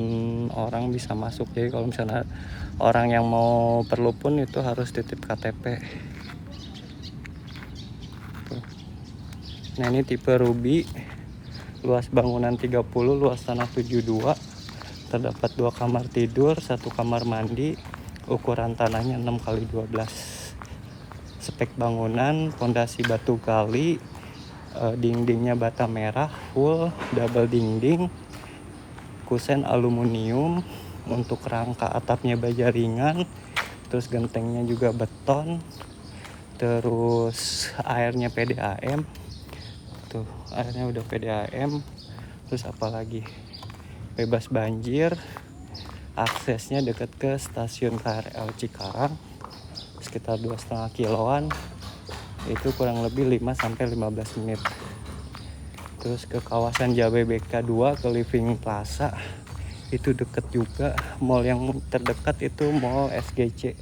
orang bisa masuk. Jadi kalau misalnya orang yang mau perlu pun itu harus titip KTP. Tuh. Nah ini tipe Ruby, luas bangunan 30, luas tanah 72. Terdapat 2 kamar tidur, 1 kamar mandi, ukuran tanahnya 6x12. Spek bangunan, fondasi batu gali, dindingnya bata merah full, double dinding, kusen aluminium, untuk rangka atapnya baja ringan, terus gentengnya juga beton, terus airnya PDAM. Tuh airnya udah PDAM. Terus apalagi, bebas banjir, aksesnya deket ke stasiun KRL Cikarang sekitar 2,5 kiloan, itu kurang lebih 5-15 menit. Terus ke kawasan Jababeka 2 ke Living Plaza itu deket juga. Mall yang terdekat itu Mall SGC.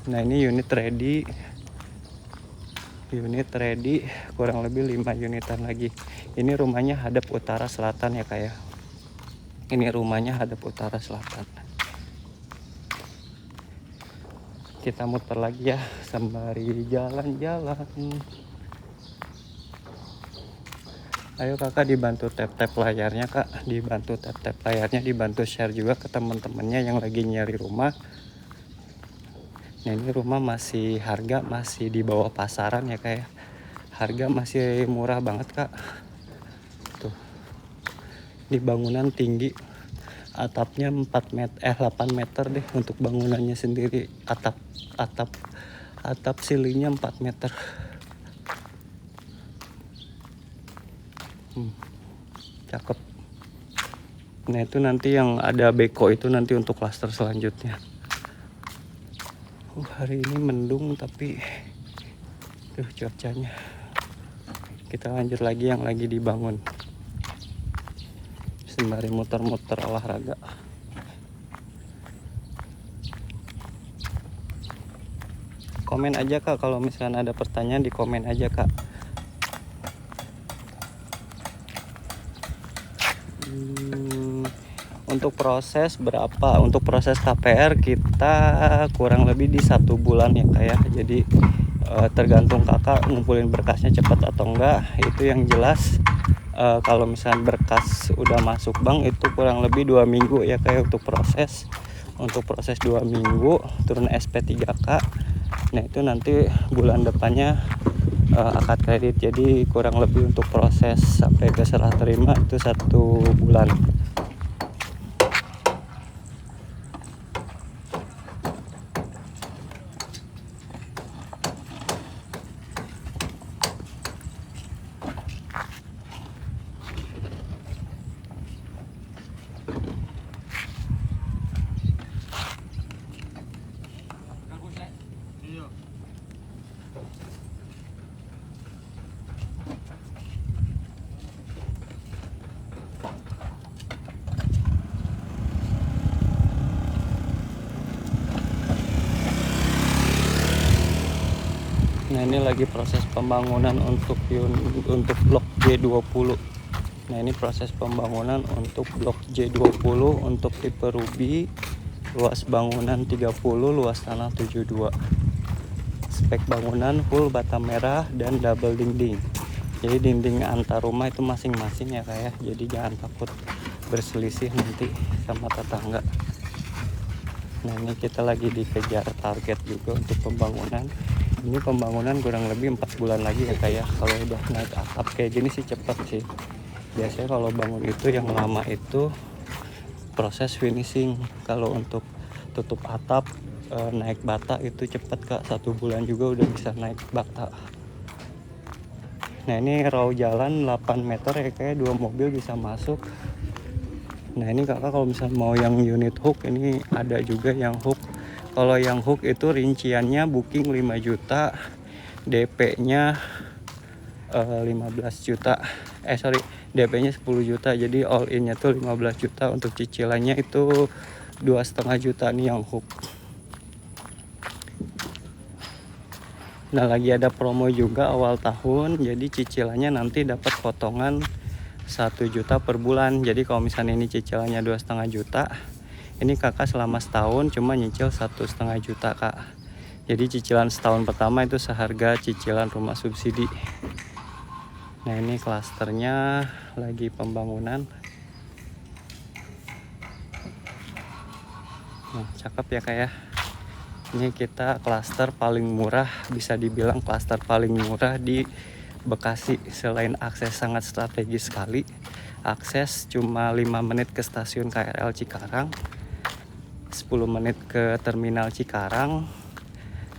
Nah ini unit ready kurang lebih 5 unitan lagi. Ini rumahnya hadap utara selatan ya kayak. Ini rumahnya hadap utara selatan. Kita muter lagi ya sembari jalan-jalan. Ayo kakak dibantu tap layarnya kak, dibantu tap layarnya, dibantu share juga ke teman-temannya yang lagi nyari rumah. Nah ini rumah harga masih di bawah pasaran ya kayak. Harga masih murah banget kak. Tuh. Di bangunan tinggi. Atapnya 8 meter deh untuk bangunannya sendiri. Atap silingnya 4 meter. Cakep. Nah itu nanti yang ada beko itu nanti untuk klaster selanjutnya. Hari ini mendung tapi cuacanya. Kita lanjut lagi yang lagi dibangun sembari muter-muter olahraga. Komen aja kak kalau misalnya ada pertanyaan, di komen aja kak. Untuk proses berapa? Untuk proses KPR kita kurang lebih di 1 bulan ya kak ya. Jadi tergantung kakak ngumpulin berkasnya cepat atau enggak. Itu yang jelas kalau misalnya berkas udah masuk bank itu kurang lebih 2 minggu ya kayak untuk proses. Untuk proses 2 minggu turun SP3K. Nah itu nanti bulan depannya akad kredit. Jadi kurang lebih untuk proses sampai ke serah terima itu 1 bulan. Nah ini lagi proses pembangunan untuk blok J20. Nah ini proses pembangunan untuk blok J20 untuk tipe Ruby, luas bangunan 30, luas tanah 72. Spek bangunan full bata merah dan double dinding. Jadi dinding antar rumah itu masing-masing ya kayak. Jadi jangan takut berselisih nanti sama tetangga. Nah ini kita lagi dikejar target juga untuk pembangunan. Ini pembangunan kurang lebih 4 bulan lagi ya kayak. Kalau udah naik atap kayak gini sih cepet sih. Biasanya kalau bangun itu yang lama itu proses finishing. Kalau untuk tutup atap, naik bata itu cepet Kak, 1 bulan juga udah bisa naik bata. Nah ini raw jalan 8 meter ya, kayak 2 mobil bisa masuk. Nah ini kakak kalau misalnya mau yang unit hook, ini ada juga yang hook. Kalau yang hook itu rinciannya booking 5 juta, DP-nya 15 juta. DP-nya 10 juta. Jadi all in-nya tuh 15 juta. Untuk cicilannya itu 2,5 juta nih yang hook. Nah lagi ada promo juga awal tahun, jadi cicilannya nanti dapat potongan 1 juta per bulan. Jadi kalau misalnya ini cicilannya 2,5 juta, ini kakak selama setahun cuma nyicil 1,5 juta Kak. Jadi cicilan setahun pertama itu seharga cicilan rumah subsidi. Nah ini klasternya lagi pembangunan. Nah cakep ya Kak ya. Ini kita klaster paling murah, bisa dibilang klaster paling murah di Bekasi. Selain akses sangat strategis sekali, akses cuma 5 menit ke stasiun KRL Cikarang, 10 menit ke terminal Cikarang,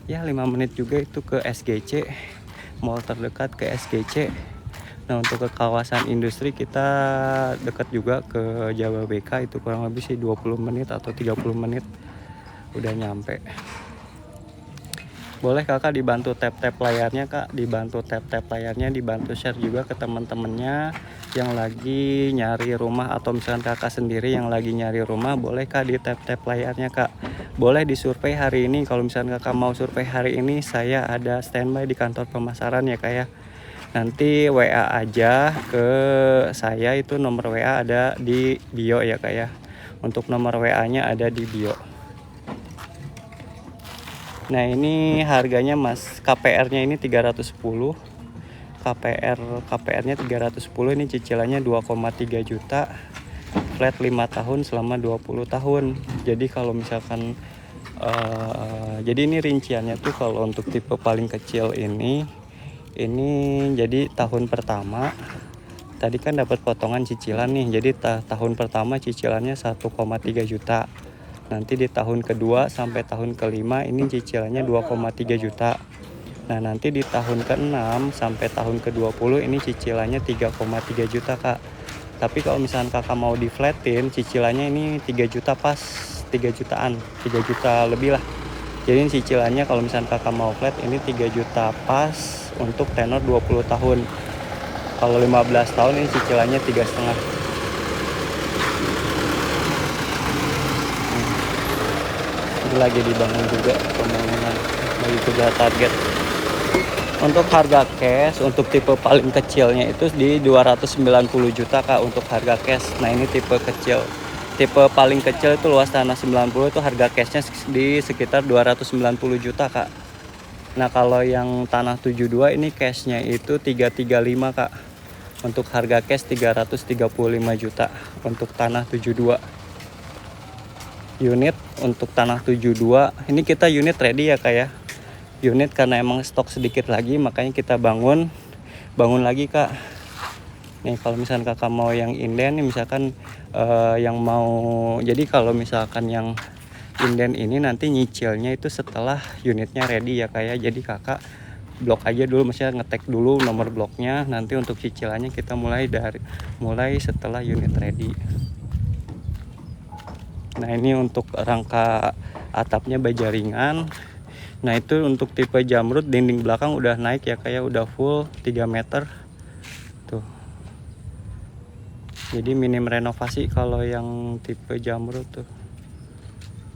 ya 5 menit juga itu ke SGC, mall terdekat ke SGC. Nah untuk ke kawasan industri kita dekat juga ke Jawa BK, itu kurang lebih sih 20 menit atau 30 menit udah nyampe. Boleh kakak dibantu tap-tap layarnya Kak, dibantu tap-tap layarnya, dibantu share juga ke teman-temannya yang lagi nyari rumah, atau misalnya kakak sendiri yang lagi nyari rumah, boleh Kak di tap-tap layarnya Kak. Boleh disurvei hari ini. Kalau misalnya kakak mau survei hari ini, saya ada standby di kantor pemasaran ya Kak ya. Nanti WA aja ke saya, itu nomor WA ada di bio ya Kak ya. Untuk nomor WA-nya ada di bio. Nah ini harganya mas, KPR-nya ini 310, KPR-nya 310, ini cicilannya 2,3 juta, flat 5 tahun selama 20 tahun. Jadi kalau misalkan jadi ini rinciannya tuh kalau untuk tipe paling kecil ini jadi tahun pertama tadi kan dapat potongan cicilan nih, jadi tahun pertama cicilannya 1,3 juta. Nanti di tahun kedua sampai tahun kelima ini cicilannya 2,3 juta. Nah nanti di tahun ke-6 sampai tahun ke-20 ini cicilannya 3,3 juta Kak. Tapi kalau misalnya kakak mau di flatin, cicilannya ini 3 juta pas, 3 jutaan, 3 juta lebih lah. Jadi cicilannya kalau misalnya kakak mau flat ini 3 juta pas untuk tenor 20 tahun. Kalau 15 tahun ini cicilannya 3,5. Lagi dibangun juga pembangunan, lagi kejar target. Untuk harga cash untuk tipe paling kecilnya itu di 290 juta Kak untuk harga cash. Nah ini tipe kecil, tipe paling kecil itu luas tanah 90, itu harga cashnya di sekitar 290 juta Kak. Nah kalau yang tanah 72 ini cashnya itu 335 Kak. Untuk harga cash 335 juta untuk tanah 72 unit. Untuk tanah 72 ini kita unit ready ya Kak ya. Unit karena emang stok sedikit lagi, makanya kita bangun lagi Kak. Nih kalau misalkan kakak mau yang inden nih, misalkan yang mau, jadi kalau misalkan yang inden ini nanti nyicilnya itu setelah unitnya ready ya Kak ya. Jadi kakak blok aja dulu, maksudnya ngetek dulu nomor bloknya, nanti untuk cicilannya kita mulai setelah unit ready. Nah ini untuk rangka atapnya baja ringan. Nah itu untuk tipe jamrut, dinding belakang udah naik ya kayak udah full 3 meter tuh. Jadi minim renovasi kalau yang tipe jamrut tuh.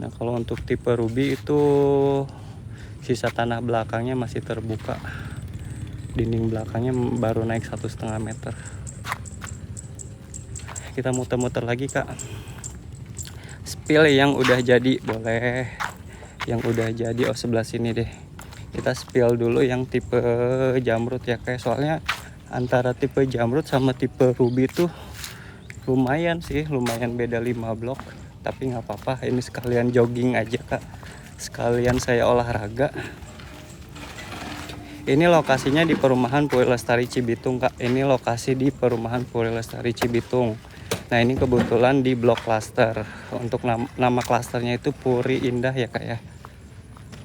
Nah kalau untuk tipe ruby itu sisa tanah belakangnya masih terbuka, dinding belakangnya baru naik 1,5 meter. Kita muter-muter lagi Kak. Spill yang udah jadi boleh, yang udah jadi sebelah sini deh. Kita spill dulu yang tipe jamrut ya kayak, soalnya antara tipe jamrut sama tipe ruby tuh lumayan beda 5 blok. Tapi nggak apa-apa, ini sekalian jogging aja Kak, sekalian saya olahraga. Ini lokasinya di perumahan Puri Lestari Cibitung Kak. Ini lokasi di perumahan Puri Lestari Cibitung. Nah ini kebetulan di blok klaster. Untuk nama klasternya itu Puri Indah ya Kak ya.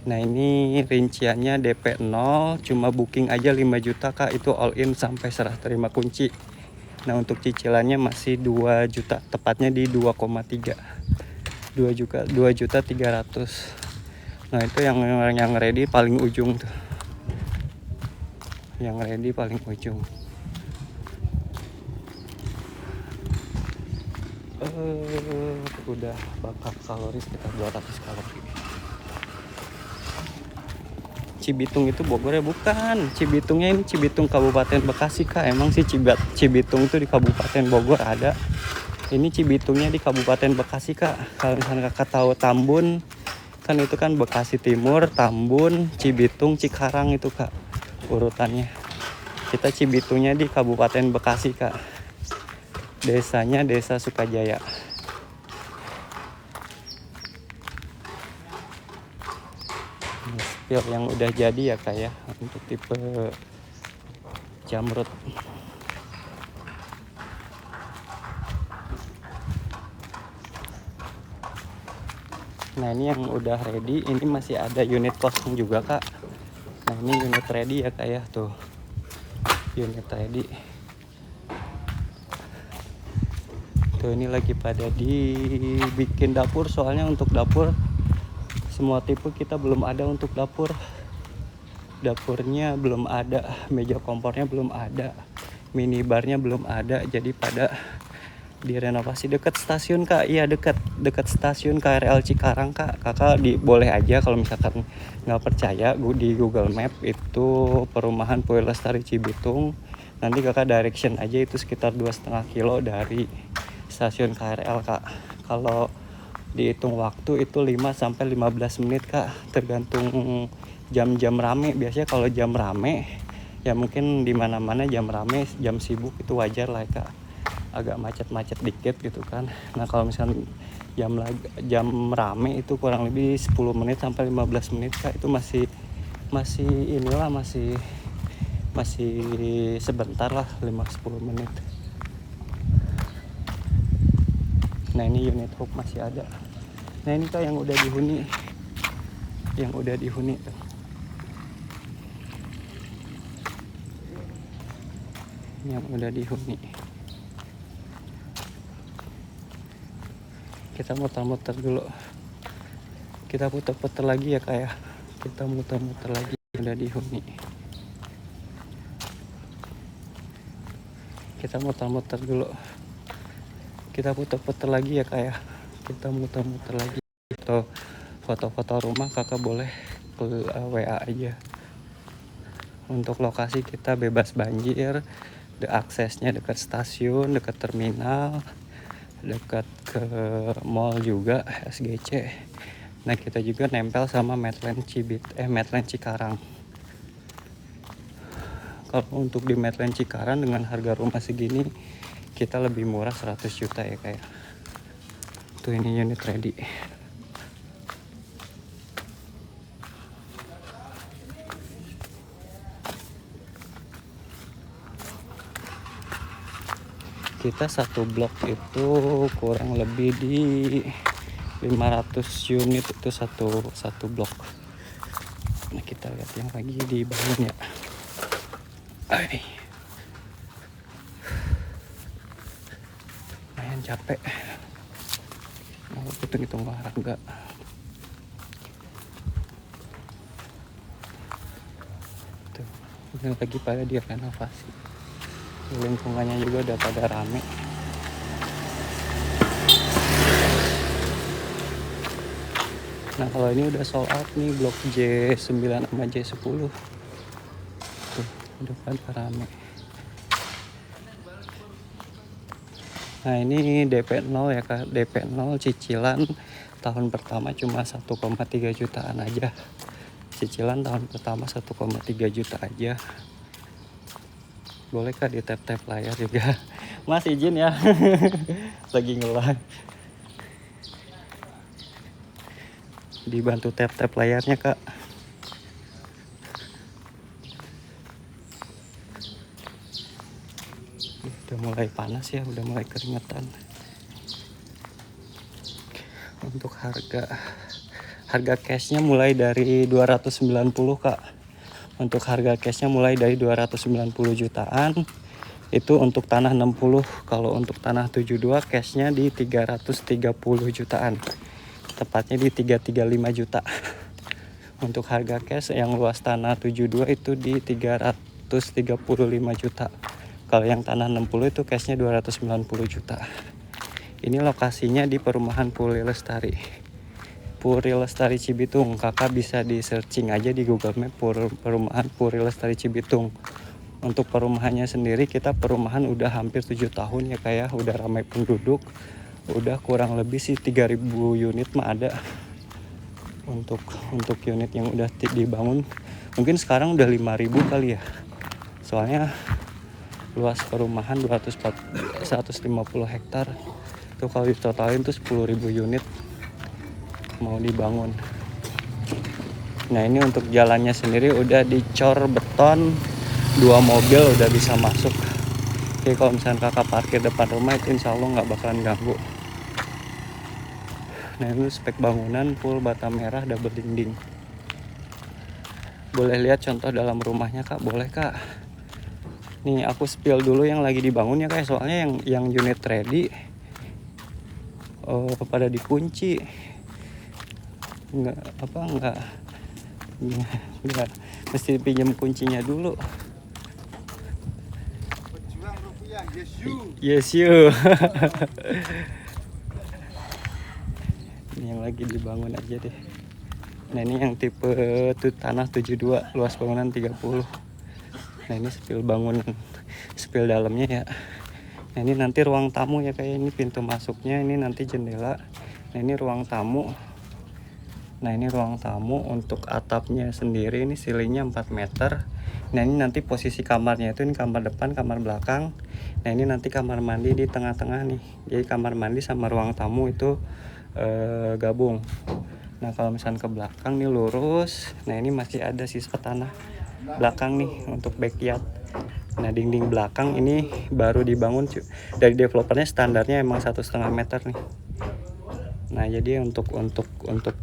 Nah ini rinciannya DP 0, cuma booking aja 5 juta Kak. Itu all in sampai serah terima kunci. Nah untuk cicilannya masih 2 juta, tepatnya di 2,3. 2 juta 300. Nah itu yang ready paling ujung tuh. Yang ready paling ujung. Udah bakar kalori sekitar 200 kalori. Cibitung itu Bogor ya? Bukan, Cibitungnya ini Cibitung Kabupaten Bekasi Kak. Emang sih Cibitung itu di Kabupaten Bogor ada. Ini Cibitungnya di Kabupaten Bekasi Kak. Kalau misalnya Kakak tahu Tambun, kan itu kan Bekasi Timur, Tambun, Cibitung, Cikarang itu Kak urutannya. Kita Cibitungnya di Kabupaten Bekasi Kak. Desanya Desa Sukajaya. Ini spill yang udah jadi ya Kak ya, untuk tipe Jamrud. Nah ini yang udah ready, ini masih ada unit kosong juga Kak. Nah ini unit ready ya Kak ya, tuh unit ready. Tuh ini lagi pada dibikin dapur, soalnya untuk dapur semua tipe kita belum ada. Untuk dapurnya belum ada, meja kompornya belum ada, minibarnya belum ada, jadi pada direnovasi. Dekat stasiun Kak, iya dekat stasiun KRL Cikarang Kak. Kakak boleh aja kalau misalkan nggak percaya di Google Map itu perumahan Puri Lestari Cibitung. Nanti kakak direction aja, itu sekitar 2,5 kilo dari stasiun KRL Kak. Kalau dihitung waktu itu 5-15 menit Kak, tergantung jam-jam rame. Biasanya kalau jam rame ya mungkin di mana-mana jam rame, jam sibuk itu wajar lah Kak, agak macet-macet dikit gitu kan. Nah kalau misalnya jam rame itu kurang lebih 10 menit sampai 15 menit Kak, itu masih inilah masih sebentar lah, 5-10 menit. Nah ini unit hook masih ada. Nah ini Kak yang udah dihuni tuh. Yang udah dihuni. Kita muter-muter dulu. Kita putar-putar lagi ya Kak ya. Kita muter-muter lagi, udah dihuni. Kita muter-muter dulu. Kita putar-putar lagi ya Kak ya. Kita muter-muter lagi. Atau foto-foto rumah kakak boleh ke WA aja. Untuk lokasi kita bebas banjir, aksesnya dekat stasiun, dekat terminal, dekat ke mall juga, SGC. Nah kita juga nempel sama Medland Cikarang. Kalau untuk di Medland Cikarang dengan harga rumah segini kita lebih murah 100 juta ya kayak. Tuh ini unit ready. Kita satu blok itu kurang lebih di 500 unit itu satu blok. Nah kita lihat yang lagi dibangun ya. Lumayan capek. Mau hitung olahraga. Tuh, ini lagi pada dia renovasi. Lingkungannya juga udah pada rame. Nah kalau ini udah sold out nih, blok J9 sama J10 tuh udah pada rame. Nah ini DP 0 ya Kak, DP 0 cicilan tahun pertama cuma 1,3 jutaan aja. Cicilan tahun pertama 1,3 juta aja. Boleh Kak di tap-tap layar juga. Mas izin ya. Lagi nge-live. Dibantu tap-tap layarnya Kak. udah mulai panas ya, udah mulai keringetan. Untuk harga cashnya mulai dari 290 Kak. Untuk harga cashnya mulai dari 290 jutaan. Itu untuk tanah 60. Kalau untuk tanah 72 cashnya di 330 jutaan. Tepatnya di 335 juta. Untuk harga cash yang luas tanah 72 itu di 335 juta. Kalau yang tanah 60 itu cashnya 290 juta. Ini lokasinya di perumahan Puri Lestari. Puri Lestari Cibitung. Kakak bisa di searching aja di Google Map perumahan Puri Lestari Cibitung. Untuk perumahannya sendiri kita perumahan udah hampir 7 tahun ya kayak udah ramai penduduk. Udah kurang lebih sih 3000 unit mah ada. Untuk unit yang udah dibangun mungkin sekarang udah 5000 kali ya. Soalnya luas perumahan 150 hektar. Itu kalau ditotalin tuh 10.000 unit mau dibangun. Nah ini untuk jalannya sendiri udah dicor beton, 2 mobil udah bisa masuk. Oke, kalau misalnya kakak parkir depan rumah itu insya Allah nggak bakalan ganggu. Nah ini spek bangunan full bata merah double dinding. Boleh lihat contoh dalam rumahnya Kak, boleh Kak. Nih aku spill dulu yang lagi dibangun ya Kak, soalnya yang unit ready pada dikunci. Enggak mesti pinjam kuncinya dulu. Pejuang rupiah, Yes you. Ini yang lagi dibangun aja deh. Nah ini yang tipe tanah 72, luas bangunan 30. Nah ini spill dalamnya ya. Nah ini nanti ruang tamu ya, kayak ini pintu masuknya, ini nanti jendela. Nah ini ruang tamu. Nah ini ruang tamu. Untuk atapnya sendiri ini silingnya 4 meter. Nah ini nanti posisi kamarnya itu, ini kamar depan, kamar belakang. Nah ini nanti kamar mandi di tengah-tengah nih. Jadi kamar mandi sama ruang tamu itu gabung. Nah kalau misalnya ke belakang nih lurus. Nah ini masih ada sisa tanah belakang nih untuk backyard. Nah dinding belakang ini baru dibangun dari developernya, standarnya emang 1,5 meter nih. Nah jadi untuk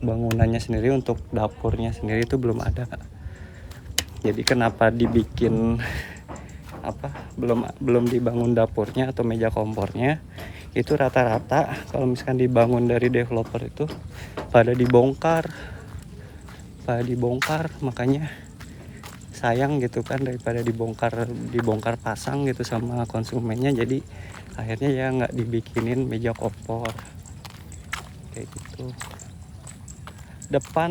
bangunannya sendiri, untuk dapurnya sendiri itu belum ada. Jadi kenapa dibikin belum dibangun dapurnya atau meja kompornya, itu rata-rata kalau misalkan dibangun dari developer itu pada dibongkar. Makanya sayang gitu kan, daripada dibongkar pasang gitu sama konsumennya. Jadi akhirnya ya nggak dibikinin meja kompor kayak gitu. Depan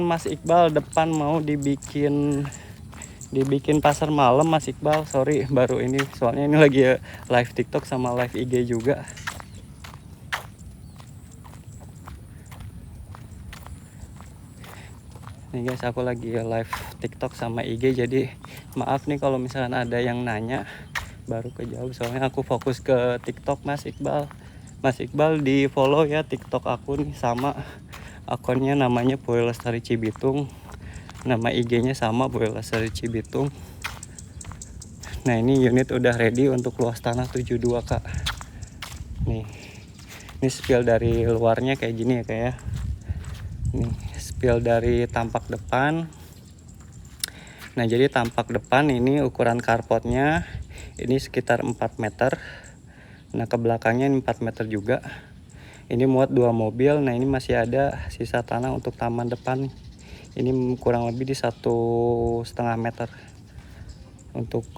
Mas Iqbal, depan mau dibikin pasar malam Mas Iqbal. Sorry baru ini, soalnya ini lagi live TikTok sama live IG juga. Nih guys, aku lagi live TikTok sama IG, jadi maaf nih kalau misalkan ada yang nanya baru kejauh, soalnya aku fokus ke TikTok Mas Iqbal. Mas Iqbal di follow ya TikTok aku nih, sama akunnya namanya Puri Lestari Cibitung. Nama IG-nya sama, Puri Lestari Cibitung. Nah ini unit udah ready untuk luas tanah 72 Kak. Nih, ini spill dari luarnya kayak gini ya kayak. Nih spill dari tampak depan. Nah jadi tampak depan ini ukuran carportnya ini sekitar 4 meter. Nah ke belakangnya 4 meter juga. Ini muat 2 mobil. Nah ini masih ada sisa tanah untuk taman depan. Ini kurang lebih di 1,5 meter. Untuk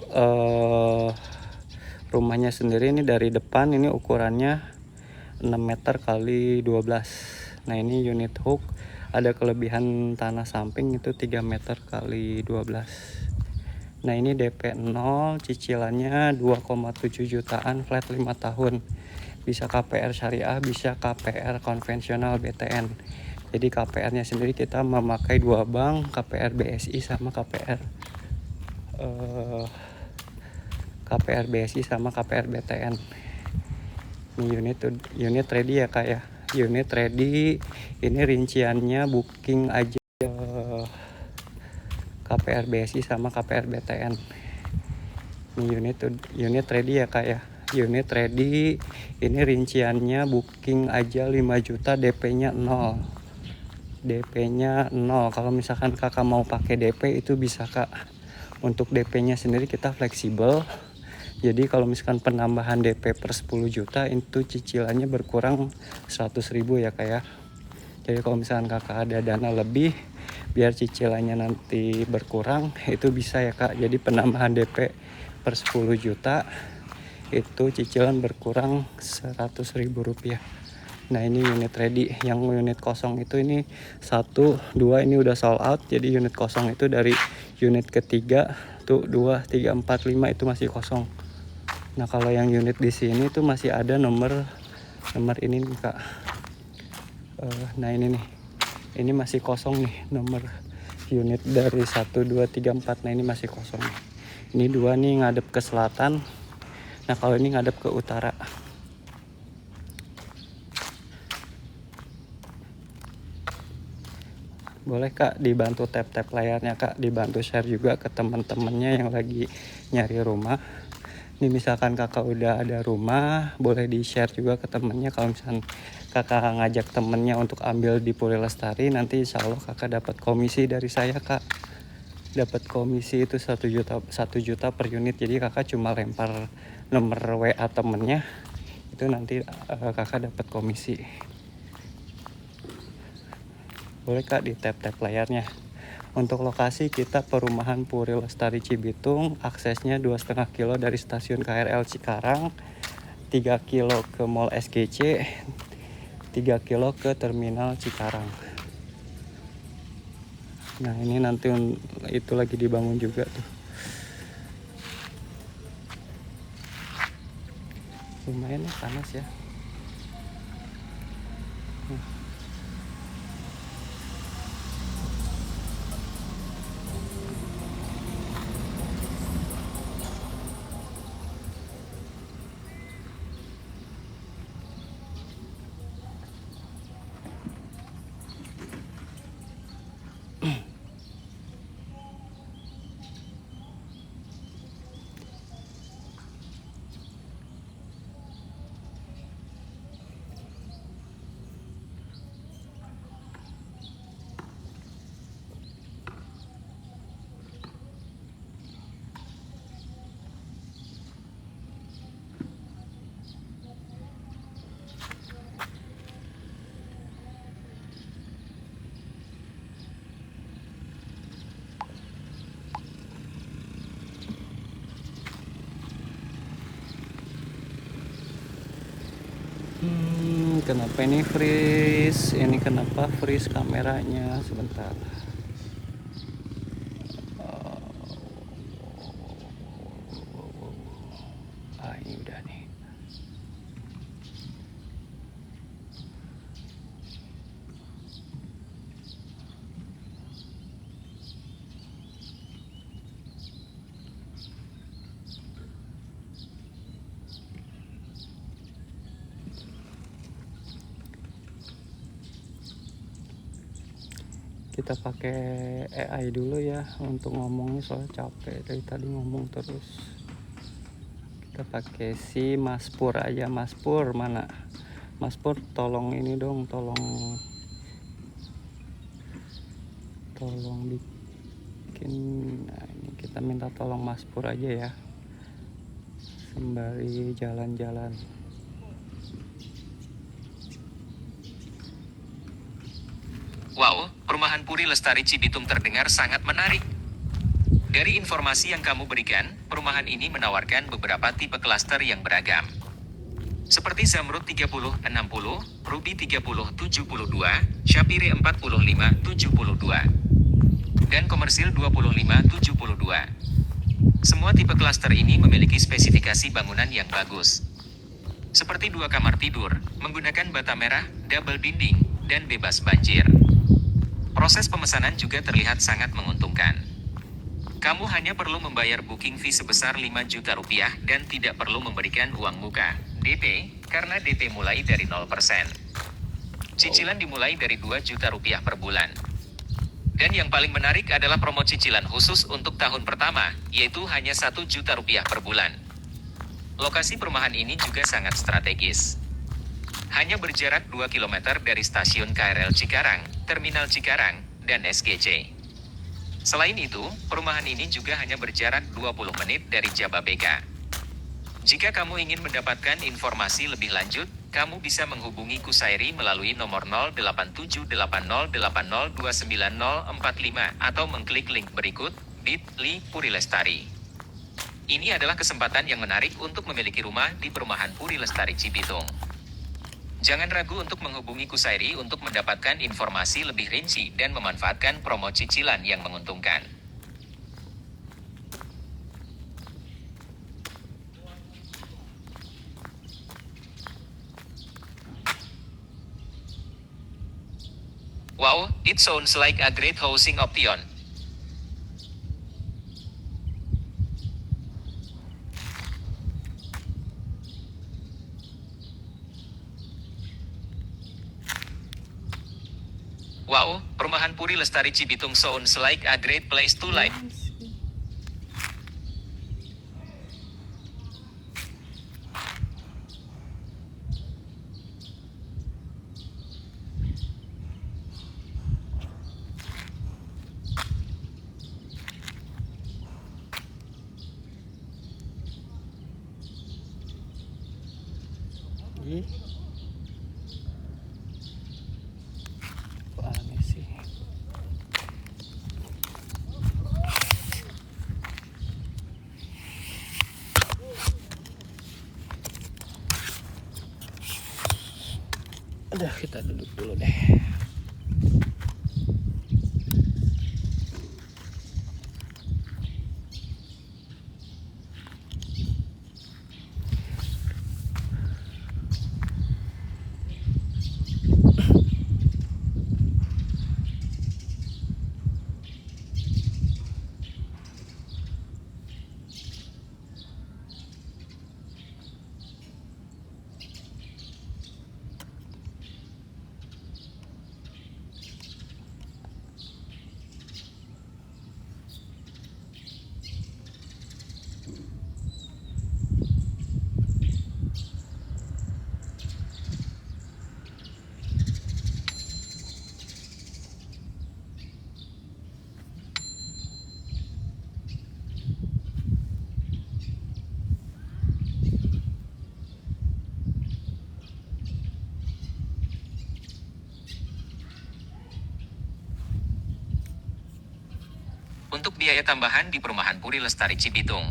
rumahnya sendiri ini dari depan ini ukurannya 6 meter kali 12. Nah ini unit hook. Ada kelebihan tanah samping itu 3 meter kali 12. Nah ini DP 0, cicilannya 2,7 jutaan, flat 5 tahun. Bisa KPR syariah, bisa KPR konvensional BTN. Jadi KPR-nya sendiri kita memakai 2 bank, KPR BSI sama KPR BSI sama KPR BTN. Ini unit ready ya Kak ya. Unit ready, ini rinciannya booking aja KPR BSI sama KPR BTN. Ini unit ready ya kak ya. Unit ready. Ini rinciannya booking aja 5 juta, DP-nya 0. DP-nya 0. Kalau misalkan kakak mau pakai DP itu bisa kak. Untuk DP-nya sendiri kita fleksibel. Jadi kalau misalkan penambahan DP per 10 juta itu cicilannya berkurang 100.000 ya kak ya. Jadi kalau misalkan kakak ada dana lebih biar cicilannya nanti berkurang itu bisa ya kak. Jadi penambahan DP per 10 juta itu cicilan berkurang 100.000 rupiah. Nah ini unit ready. Yang unit kosong itu ini 1, 2 ini udah sold out. Jadi unit kosong itu dari unit ketiga tuh 2, 3, 4, 5 itu masih kosong. Nah kalau yang unit di sini tuh masih ada nomor ini nih kak. Nah ini nih, ini masih kosong nih nomor unit dari 1, 2, 3, 4. Nah ini masih kosong nih. Ini 2 nih ngadep ke selatan. Nah kalau ini ngadep ke utara. Boleh kak dibantu tap layarnya kak, dibantu share juga ke teman-temannya yang lagi nyari rumah. Ini misalkan kakak udah ada rumah, boleh di share juga ke temennya. Kalau misalkan kakak ngajak temennya untuk ambil di Puri Lestari, nanti insya Allah kakak dapat komisi dari saya kak. Dapat komisi itu 1 juta per unit. Jadi kakak cuma lempar nomor WA temennya, itu nanti kakak dapat komisi. Boleh kak di tap layarnya. Untuk lokasi kita perumahan Puri Lestari Cibitung, aksesnya 2,5 kilo dari stasiun KRL Cikarang, 3 kilo ke Mall SGC, 3 kilo ke Terminal Cikarang. Nah ini nanti itu lagi dibangun juga tuh. Lumayan ya, panas ya. Kenapa ini freeze? Ini kenapa freeze kameranya? Sebentar. Ini udah nih. Kita pakai AI dulu ya untuk ngomongnya, soalnya capek dari tadi ngomong terus. Kita pakai si Mas Pur aja. Mas Pur mana? Mas Pur tolong ini dong, tolong bikin. Nah ini kita minta tolong Mas Pur aja ya, sembari jalan-jalan. Wow, perumahan Puri Lestari Cibitung terdengar sangat menarik. Dari informasi yang kamu berikan, perumahan ini menawarkan beberapa tipe klaster yang beragam. Seperti Zamrud 3060, Ruby 3072, Shapire 4572, dan Komersil 2572. Semua tipe klaster ini memiliki spesifikasi bangunan yang bagus. Seperti 2 kamar tidur, menggunakan bata merah, double dinding, dan bebas banjir. Proses pemesanan juga terlihat sangat menguntungkan. Kamu hanya perlu membayar booking fee sebesar 5 juta rupiah dan tidak perlu memberikan uang muka, DP, karena DP mulai dari 0%. Cicilan dimulai dari 2 juta rupiah per bulan. Dan yang paling menarik adalah promo cicilan khusus untuk tahun pertama, yaitu hanya 1 juta rupiah per bulan. Lokasi perumahan ini juga sangat strategis. Hanya berjarak 2 km dari stasiun KRL Cikarang, Terminal Cikarang, dan SGC. Selain itu, perumahan ini juga hanya berjarak 20 menit dari Jababeka. Jika kamu ingin mendapatkan informasi lebih lanjut, kamu bisa menghubungi Kusairi melalui nomor 087808029045 atau mengklik link berikut, bit.ly Puri Lestari. Ini adalah kesempatan yang menarik untuk memiliki rumah di perumahan Puri Lestari Cibitung. Jangan ragu untuk menghubungi Kusairi untuk mendapatkan informasi lebih rinci dan memanfaatkan promo cicilan yang menguntungkan. Wow, it sounds like a great housing option. Wow, perumahan Puri Lestari Cibitung sounds like a great place to live. Ih. Kok aneh sih. Udah, kita duduk dulu deh. Untuk biaya tambahan di perumahan Puri Lestari Cibitung.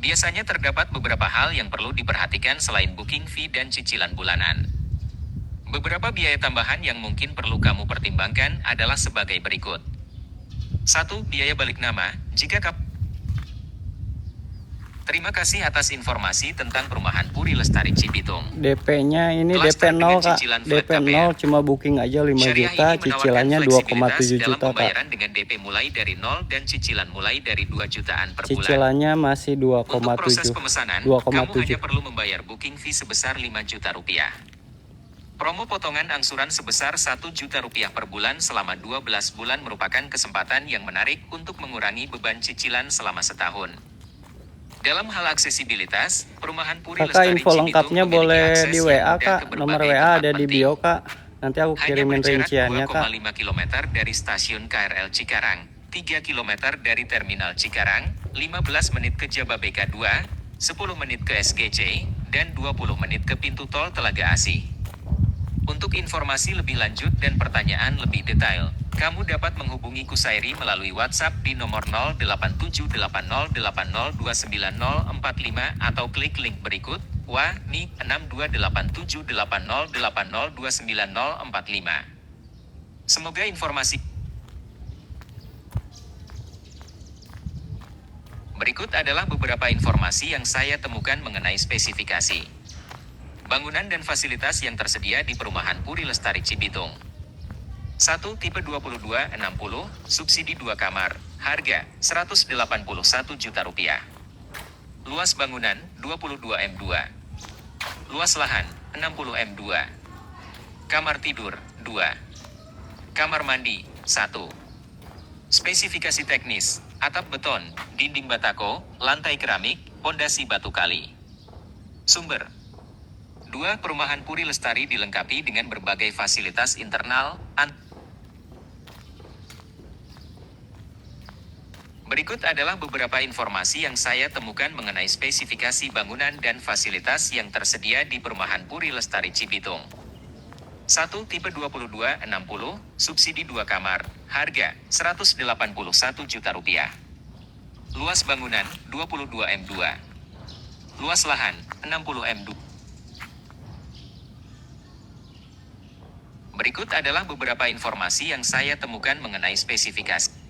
Biasanya terdapat beberapa hal yang perlu diperhatikan selain booking fee dan cicilan bulanan. Beberapa biaya tambahan yang mungkin perlu kamu pertimbangkan adalah sebagai berikut. 1. Biaya balik nama. Jika kamu Terima kasih atas informasi tentang perumahan Puri Lestari Cibitung. DP-nya ini Cluster DP 0 dengan Kak. cicilan flat DP KPR. 0 cuma booking aja 5 Syariah juta, ini menawarkan cicilannya fleksibilitas 2,7 dalam juta Kak. pembayaran dengan DP mulai dari 0 dan cicilan mulai dari 2 jutaan per bulan. Cicilannya masih Untuk proses 2,7. pemesanan, kamu 2,7. hanya perlu membayar booking fee sebesar 5 juta rupiah. Promo potongan angsuran sebesar 1 juta rupiah per bulan selama 12 bulan merupakan kesempatan yang menarik untuk mengurangi beban cicilan selama setahun. Dalam hal aksesibilitas, perumahan Puri Kakak Lestari info Cibitung lengkapnya memiliki boleh akses di yang WA mudah Kak. ke Nomor berbagai WA tempat ada di penting. bio Kak. Nanti aku Hanya kirimin berjarak rinciannya Kak. 2,5 km dari stasiun KRL Cikarang, 3 km dari Terminal Cikarang, 15 menit ke Jababeka 2, 10 menit ke SGC, dan 20 menit ke pintu tol Telaga Asih. Untuk informasi lebih lanjut dan pertanyaan lebih detail, kamu dapat menghubungi Kusairi melalui WhatsApp di nomor 087808029045 atau klik link berikut, WA-NI 62878080299045. Semoga informasi berikut adalah beberapa informasi yang saya temukan mengenai spesifikasi bangunan dan fasilitas yang tersedia di perumahan Puri Lestari Cibitung. 1. Tipe 2260, subsidi 2 kamar, harga 181 juta rupiah. Luas bangunan 22 M2. Luas lahan 60 M2. Kamar tidur 2. Kamar mandi 1. Spesifikasi teknis, atap beton, dinding batako, lantai keramik, pondasi batu kali. Sumber 2. Perumahan Puri Lestari dilengkapi dengan berbagai fasilitas internal. Berikut adalah beberapa informasi yang saya temukan mengenai spesifikasi bangunan dan fasilitas yang tersedia di Perumahan Puri Lestari Cibitung. 1. Tipe 2260, subsidi 2 kamar, harga Rp181 juta. Luas bangunan 22 M2. Luas lahan 60 M2. Berikut adalah beberapa informasi yang saya temukan mengenai spesifikasi.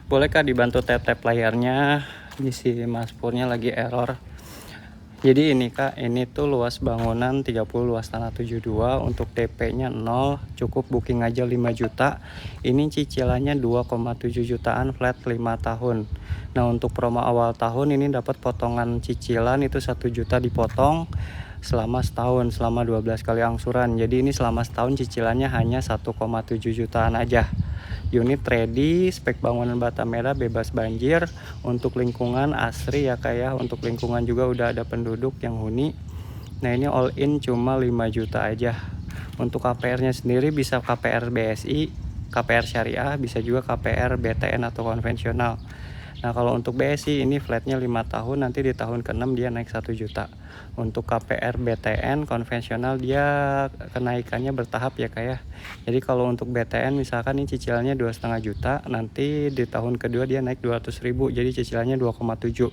Bolehkah dibantu tap-tap layarnya? Di si Mas Purnya lagi error. Jadi ini Kak, ini tuh luas bangunan 30, luas tanah 72, untuk DP-nya 0, cukup booking aja 5 juta. Ini cicilannya 2,7 jutaan flat 5 tahun. Nah, untuk promo awal tahun ini dapat potongan cicilan itu 1 juta dipotong selama setahun, selama 12 kali angsuran. Jadi ini selama setahun cicilannya hanya 1,7 jutaan aja. Unit ready, spek bangunan bata merah, bebas banjir, untuk lingkungan asri ya kayak, untuk lingkungan juga udah ada penduduk yang huni. Nah, ini all in cuma 5 juta aja. Untuk KPR-nya sendiri bisa KPR BSI, KPR syariah, bisa juga KPR BTN atau konvensional. Nah, kalau untuk BSI ini flatnya 5 tahun, nanti di tahun ke-6 dia naik 1 juta. Untuk KPR BTN konvensional dia kenaikannya bertahap ya kayak. Jadi kalau untuk BTN misalkan ini cicilannya 2,5 juta, nanti di tahun kedua dia naik 200.000, jadi cicilannya 2,7.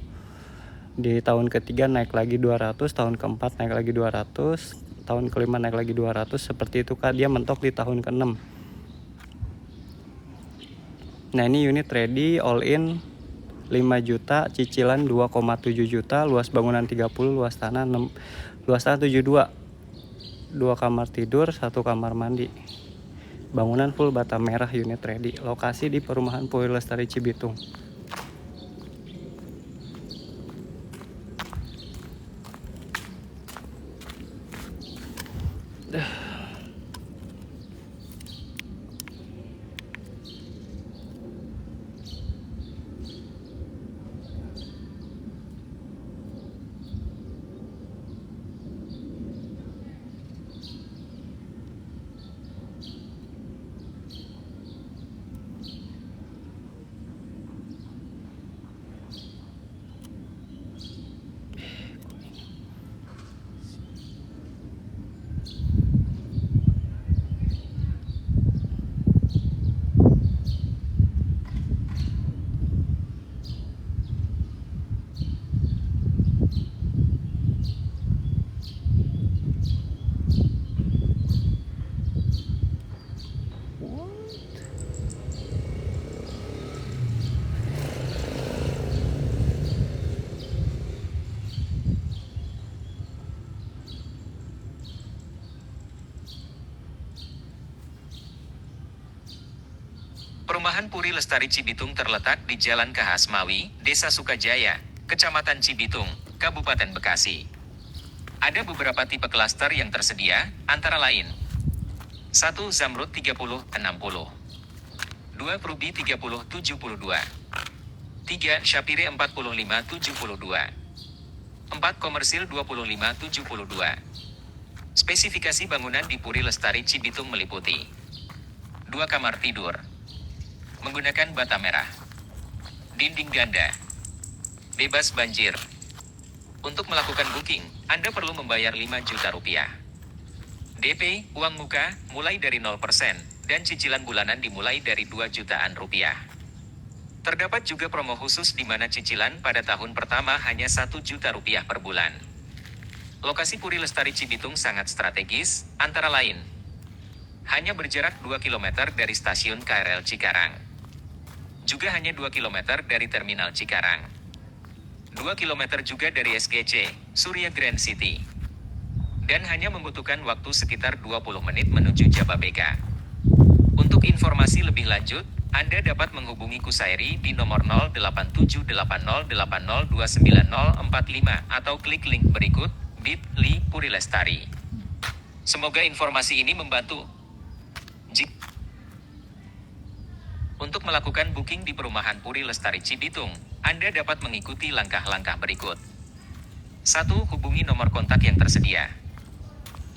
Di tahun ketiga naik lagi 200, tahun keempat naik lagi 200, tahun kelima naik lagi 200, seperti itu Kak, dia mentok di tahun ke-6. Nah, ini unit ready all in 5 juta, cicilan 2,7 juta, luas bangunan 30, luas tanah 72, 2 kamar tidur, 1 kamar mandi. Bangunan full bata merah, unit ready. Lokasi di Perumahan Puri Lestari Cibitung. Perumahan Puri Lestari Cibitung terletak di Jalan KH Asmawi, Desa Sukajaya, Kecamatan Cibitung, Kabupaten Bekasi. Ada beberapa tipe klaster yang tersedia, antara lain 1. Zamrud 30-60, 2. Ruby 30-72, 3. Shapire 45-72, 4. Komersil 25-72. Spesifikasi bangunan di Puri Lestari Cibitung meliputi 2 kamar tidur menggunakan bata merah, dinding ganda, bebas banjir. Untuk melakukan booking, Anda perlu membayar 5 juta rupiah. DP, uang muka, mulai dari 0%, dan cicilan bulanan dimulai dari 2 jutaan rupiah. Terdapat juga promo khusus di mana cicilan pada tahun pertama hanya 1 juta rupiah per bulan. Lokasi Puri Lestari Cibitung sangat strategis, antara lain hanya berjarak 2 km dari stasiun KRL Cikarang. Juga hanya 2 km dari Terminal Cikarang. 2 km juga dari SGC, Surya Grand City. dan hanya membutuhkan waktu sekitar 20 menit menuju Jababeka. Untuk informasi lebih lanjut, Anda dapat menghubungi Kusairi di nomor 087808029045 atau klik link berikut, bit.ly Puri Lestari. Semoga informasi ini membantu. Untuk melakukan booking di Perumahan Puri Lestari Cibitung, Anda dapat mengikuti langkah-langkah berikut. 1. Hubungi nomor kontak yang tersedia,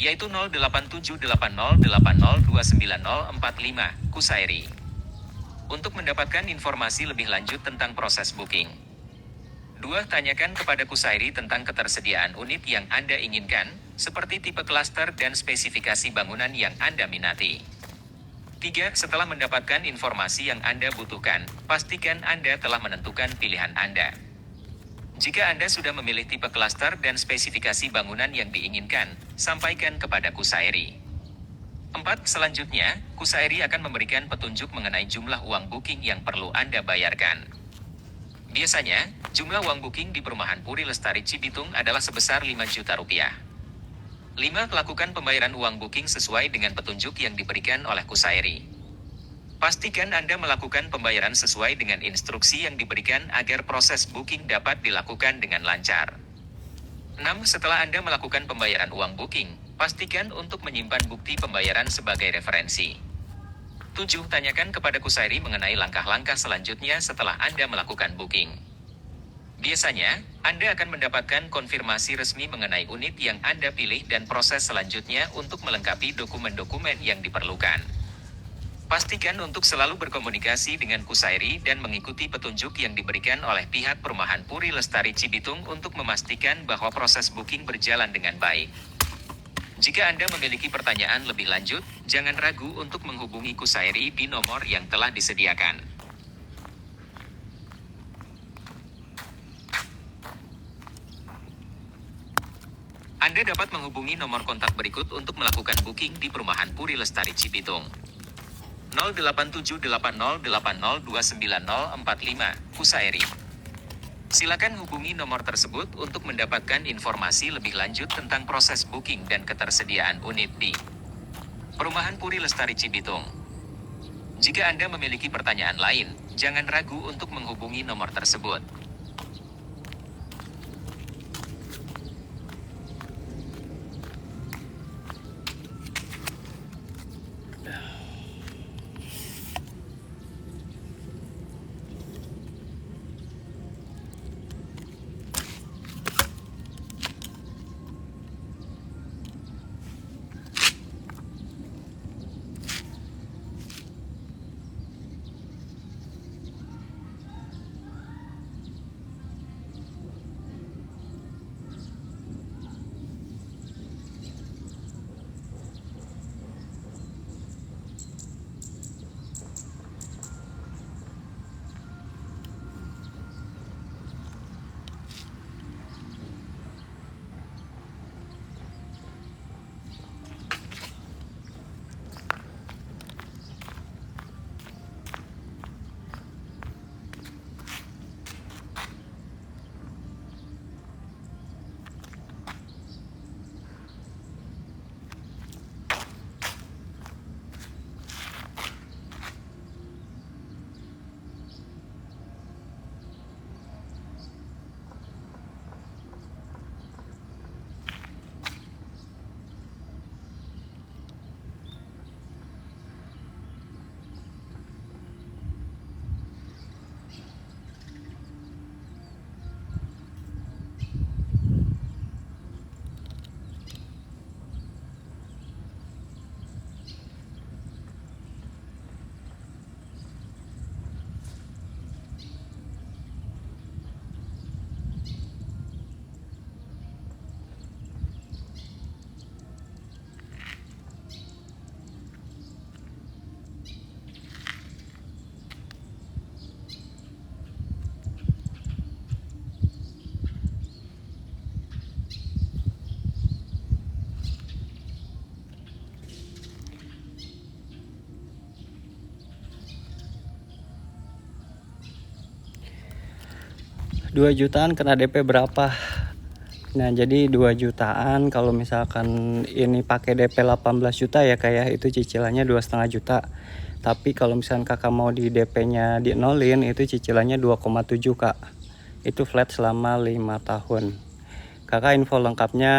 yaitu 087808029045 Kusairi. Untuk mendapatkan informasi lebih lanjut tentang proses booking. 2. Tanyakan kepada Kusairi tentang ketersediaan unit yang Anda inginkan, seperti tipe klaster dan spesifikasi bangunan yang Anda minati. 3. Setelah mendapatkan informasi yang Anda butuhkan, pastikan Anda telah menentukan pilihan Anda. Jika Anda sudah memilih tipe klaster dan spesifikasi bangunan yang diinginkan, sampaikan kepada Kusairi. 4. Selanjutnya, Kusairi akan memberikan petunjuk mengenai jumlah uang booking yang perlu Anda bayarkan. Biasanya, jumlah uang booking di Perumahan Puri Lestari Cibitung adalah sebesar 5 juta rupiah. 5. Lakukan pembayaran uang booking sesuai dengan petunjuk yang diberikan oleh Kusairi. Pastikan Anda melakukan pembayaran sesuai dengan instruksi yang diberikan agar proses booking dapat dilakukan dengan lancar. 6. Setelah Anda melakukan pembayaran uang booking, pastikan untuk menyimpan bukti pembayaran sebagai referensi. 7. Tanyakan kepada Kusairi mengenai langkah-langkah selanjutnya setelah Anda melakukan booking. Biasanya, Anda akan mendapatkan konfirmasi resmi mengenai unit yang Anda pilih dan proses selanjutnya untuk melengkapi dokumen-dokumen yang diperlukan. Pastikan untuk selalu berkomunikasi dengan Kusairi dan mengikuti petunjuk yang diberikan oleh pihak Perumahan Puri Lestari Cibitung untuk memastikan bahwa proses booking berjalan dengan baik. Jika Anda memiliki pertanyaan lebih lanjut, jangan ragu untuk menghubungi Kusairi di nomor yang telah disediakan. Anda dapat menghubungi nomor kontak berikut untuk melakukan booking di Perumahan Puri Lestari Cibitung. 087808029045 Kusairi. Silakan hubungi nomor tersebut untuk mendapatkan informasi lebih lanjut tentang proses booking dan ketersediaan unit di Perumahan Puri Lestari Cibitung. Jika Anda memiliki pertanyaan lain, jangan ragu untuk menghubungi nomor tersebut. Dua jutaan kena DP berapa? Nah jadi 2 jutaan kalau misalkan ini pakai DP 18 juta ya kayak itu cicilannya 2,5 juta. Tapi kalau misalkan kakak mau di DP nya di nolin itu cicilannya 2,7 kak. Itu flat selama 5 tahun. Kakak info lengkapnya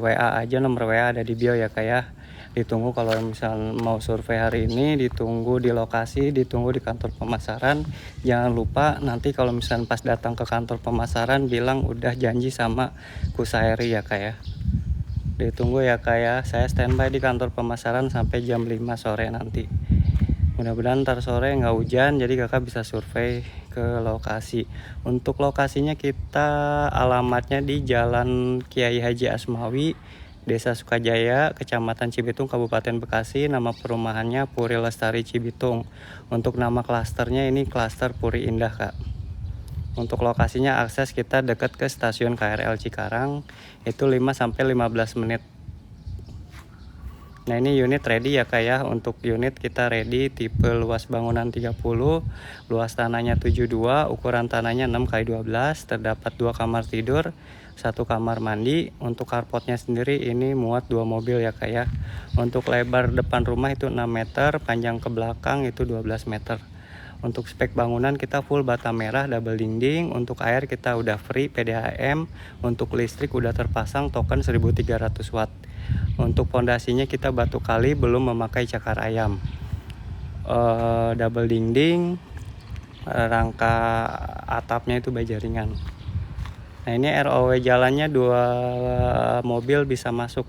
WA aja, nomor WA ada di bio ya kayak. Ditunggu kalau misal mau survei hari ini, ditunggu di lokasi, ditunggu di kantor pemasaran. Jangan lupa nanti kalau misal pas datang ke kantor pemasaran bilang udah janji sama Kusairi ya kayak. Ditunggu ya kayak, saya standby di kantor pemasaran sampai jam 5 sore nanti. Mudah-mudahan ntar sore nggak hujan jadi kakak bisa survei ke lokasi. Untuk lokasinya kita alamatnya di Jalan Kiai Haji Asmawi, Desa Sukajaya, Kecamatan Cibitung, Kabupaten Bekasi. Nama perumahannya Puri Lestari Cibitung. Untuk nama klasternya ini klaster Puri Indah kak. Untuk lokasinya akses kita dekat ke stasiun KRL Cikarang, itu 5-15 menit. Nah ini unit ready ya kak ya. Untuk unit kita ready tipe luas bangunan 30, luas tanahnya 72, ukuran tanahnya 6x12, terdapat 2 kamar tidur, 1 kamar mandi. Untuk carportnya sendiri ini muat 2 mobil ya kak ya. Untuk lebar depan rumah itu 6 meter, panjang ke belakang itu 12 meter. Untuk spek bangunan kita full bata merah double dinding. Untuk air kita udah free PDAM. Untuk listrik udah terpasang token 1300 watt. Untuk fondasinya kita batu kali belum memakai cakar ayam. Double dinding, rangka atapnya itu baja ringan. Nah ini ROW jalannya 2 mobil bisa masuk.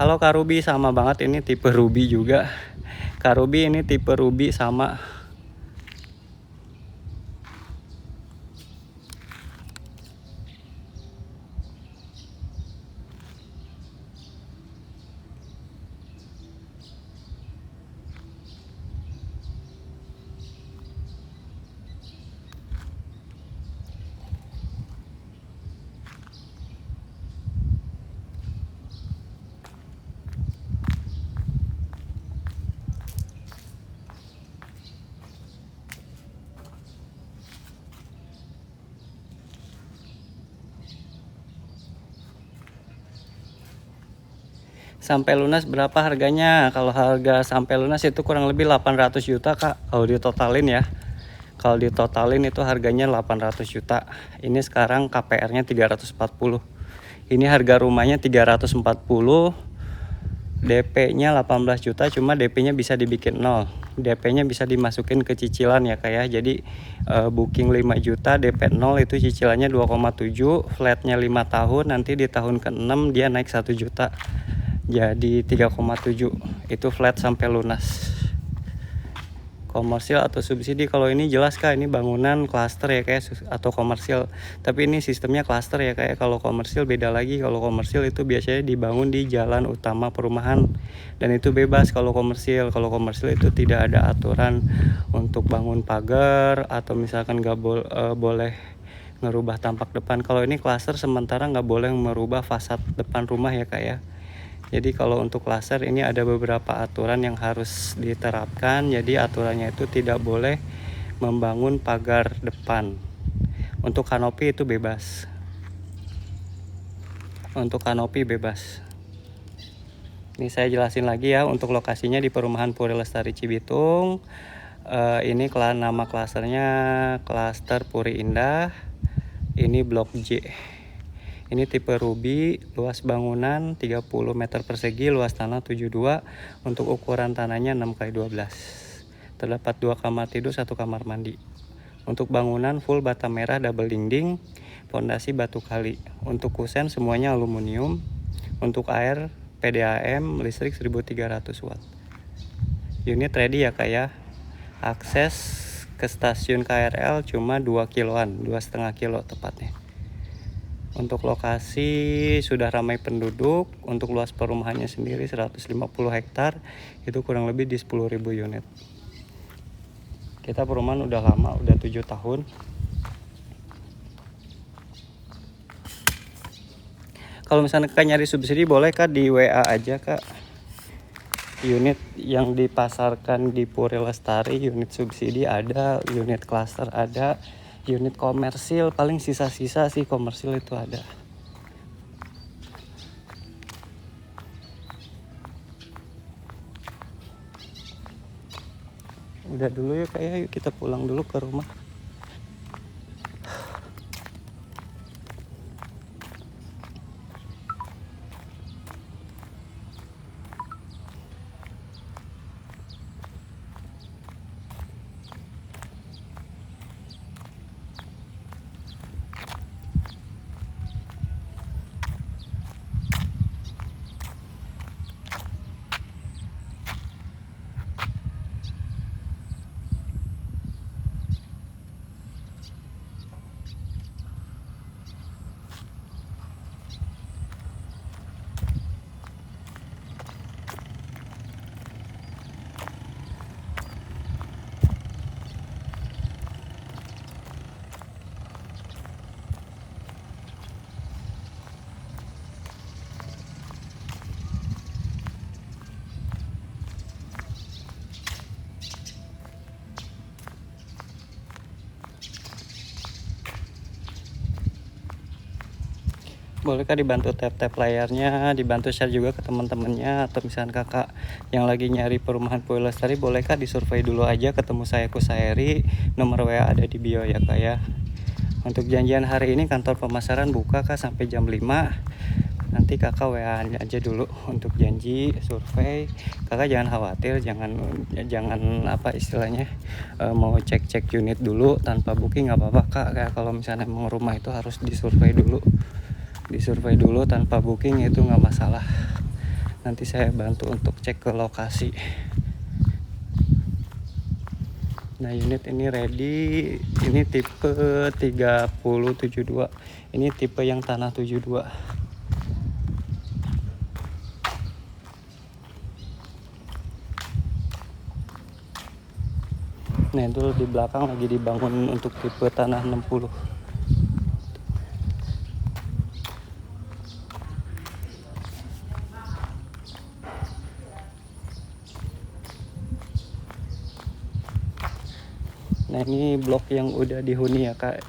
Halo Kak Ruby, sama banget ini tipe Ruby juga. Kak Ruby ini tipe Ruby sama. Sampai lunas berapa harganya? Kalau harga sampai lunas itu kurang lebih 800 juta kak. Kalau ditotalin ya. Kalau ditotalin itu harganya 800 juta. Ini sekarang KPR-nya 340. Ini harga rumahnya 340. DP-nya 18 juta, cuma DP-nya bisa dibikin 0. DP-nya bisa dimasukin ke cicilan ya kayak. Jadi booking 5 juta, DP 0 itu cicilannya 2,7, flatnya 5 tahun, nanti di tahun ke-6 dia naik 1 juta. Jadi 3,7 itu flat sampai lunas. Komersial atau subsidi, kalau ini jelas kak ini bangunan klaster ya kayak atau komersial, tapi ini sistemnya klaster ya kayak. Kalau komersial beda lagi. Kalau komersial itu biasanya dibangun di jalan utama perumahan dan itu bebas. Kalau komersial itu tidak ada aturan untuk bangun pagar atau misalkan nggak boleh ngerubah tampak depan. Kalau ini klaster sementara nggak boleh merubah fasad depan rumah ya kak ya. Jadi kalau untuk klaster ini ada beberapa aturan yang harus diterapkan. Jadi aturannya itu tidak boleh membangun pagar depan. Untuk kanopi itu bebas. Untuk kanopi bebas. Ini saya jelasin lagi ya. Untuk lokasinya di perumahan Puri Lestari Cibitung. Ini nama klasternya klaster Puri Indah. Ini blok J. Ini tipe Ruby, luas bangunan 30 meter persegi, luas tanah 72. Untuk ukuran tanahnya 6x12. Terdapat 2 kamar tidur, 1 kamar mandi. Untuk bangunan full bata merah double dinding, fondasi batu kali. Untuk kusen semuanya aluminium. Untuk air PDAM, listrik 1300 watt. Unit ready ya kak ya. Akses ke stasiun KRL cuma 2 kiloan, 2,5 kilo tepatnya. Untuk lokasi sudah ramai penduduk. Untuk luas perumahannya sendiri 150 hektar. Itu kurang lebih di 10.000 unit. Kita perumahan udah lama, udah 7 tahun. Kalau misalnya kak nyari subsidi boleh kak di WA aja kak. Unit yang dipasarkan di Puri Lestari, unit subsidi ada, unit klaster ada. Unit komersil paling sisa-sisa sih, komersil itu ada. Udah dulu ya kayak, yuk kita pulang dulu ke rumah. Bolehkah dibantu tap-tap layarnya, dibantu share juga ke teman-temannya, atau misalkan kakak yang lagi nyari perumahan Puri Lestari, bolehkah disurvei dulu aja, ketemu saya Kusaheri, nomor WA ada di bio ya kak ya. Untuk janjian hari ini kantor pemasaran buka kak sampai jam 5. Nanti kakak WA aja dulu untuk janji survei. Kakak jangan khawatir, jangan apa istilahnya, mau cek unit dulu tanpa booking nggak apa-apa kak. Kayak kalau misalnya mau rumah itu harus disurvei dulu tanpa booking, itu nggak masalah. Nanti saya bantu untuk cek ke lokasi. Nah, unit ini ready. Ini tipe 3072. Ini tipe yang tanah 72. Nah, itu di belakang lagi dibangun untuk tipe tanah 60. Nah, ini blok yang udah dihuni ya kak.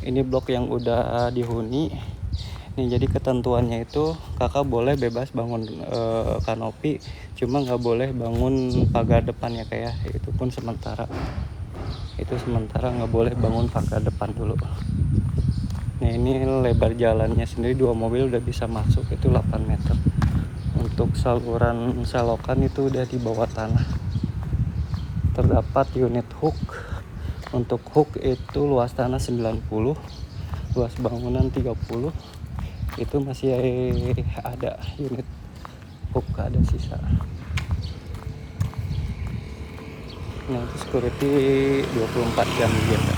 Ini blok yang udah dihuni. Nih, jadi ketentuannya itu kakak boleh bebas bangun kanopi, cuma nggak boleh bangun pagar depan ya kak ya. Itu pun sementara. Itu sementara nggak boleh bangun pagar depan dulu. Nah, ini lebar jalannya sendiri 2 mobil udah bisa masuk, itu 8 meter. Untuk saluran selokan itu udah di bawah tanah. Terdapat unit hook. Untuk hook itu luas tanah 90, luas bangunan 30. Itu masih ada unit hook, ada sisa. Nah, itu security 24 jam gitu.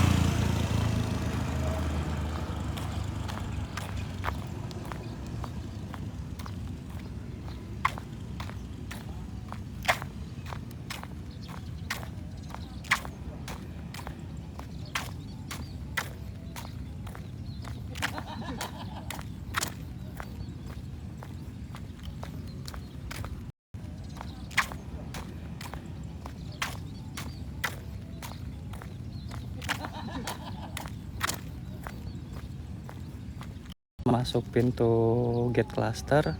Masuk pintu gate cluster.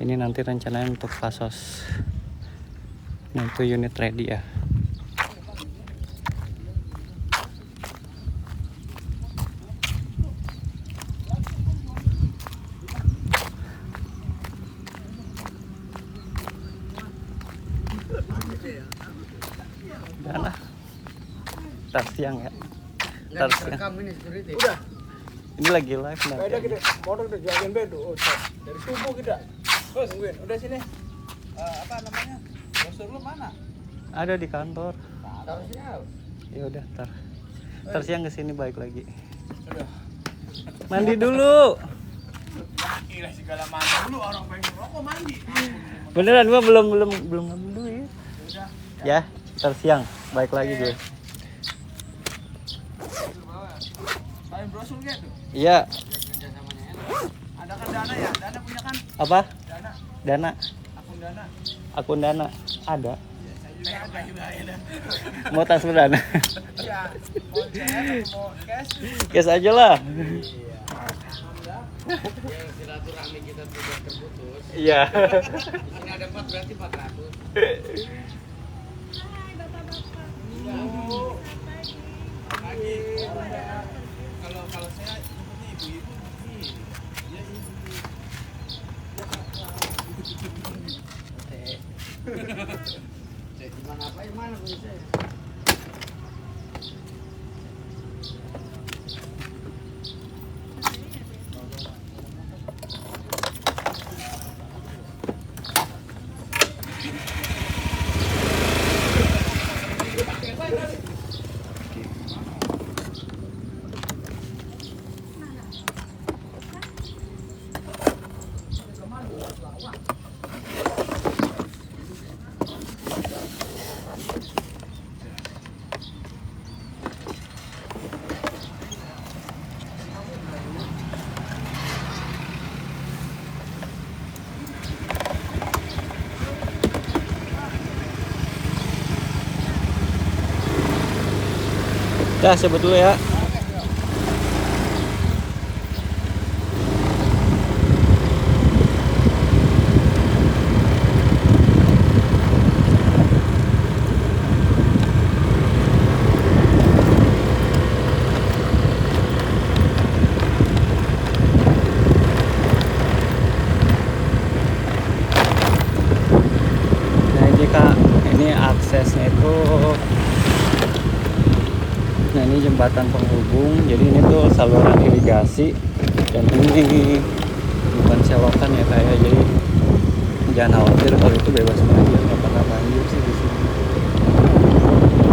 Ini nanti rencananya untuk pasos. Nah, itu unit ready ya. Udah lah. Ntar siang ya. Ntar siang. Udah. Ini lagi live Udah nanti. kita motor udah jualin bedo. Oh, dari subuh kita. Bos, nungguin. Udah sini. Apa namanya? Brosur lu mana? Ada di kantor. Harusnya. Ya udah, ntar siang kesini balik lagi. Udah. Mandi dulu. Gila segala mandi dulu, orang pengen rokok mandi. Beneran gua belum ngambil duit. Udah. Ya, ntar siang balik lagi gue. Saling brosur gitu. Iya. Ada kan Dana ya? Dana punya kan? Apa? Dana. Dana. Akun Dana. Akun Dana ada. Ya, saya Mau tas perdana? Iya. Mau chat atau mau cash? Cash aja lah. Yang silaturahmi kita tidak terputus. Iya. Di sini ada 4 berarti 400. Pagi. Kalau saya nyebutnya ibu-ibu nih. Dia ibu. Cek gimana apa yang mana punya saya? Dah, sebut dulu ya. Nah ini Kak, ini aksesnya itu, nah ini jembatan penghubung, jadi ini tuh saluran irigasi, dan ini bukan selokan ya kayak, jadi jangan khawatir kalau itu bebas banjir, nggak pernah banjir sih di sini.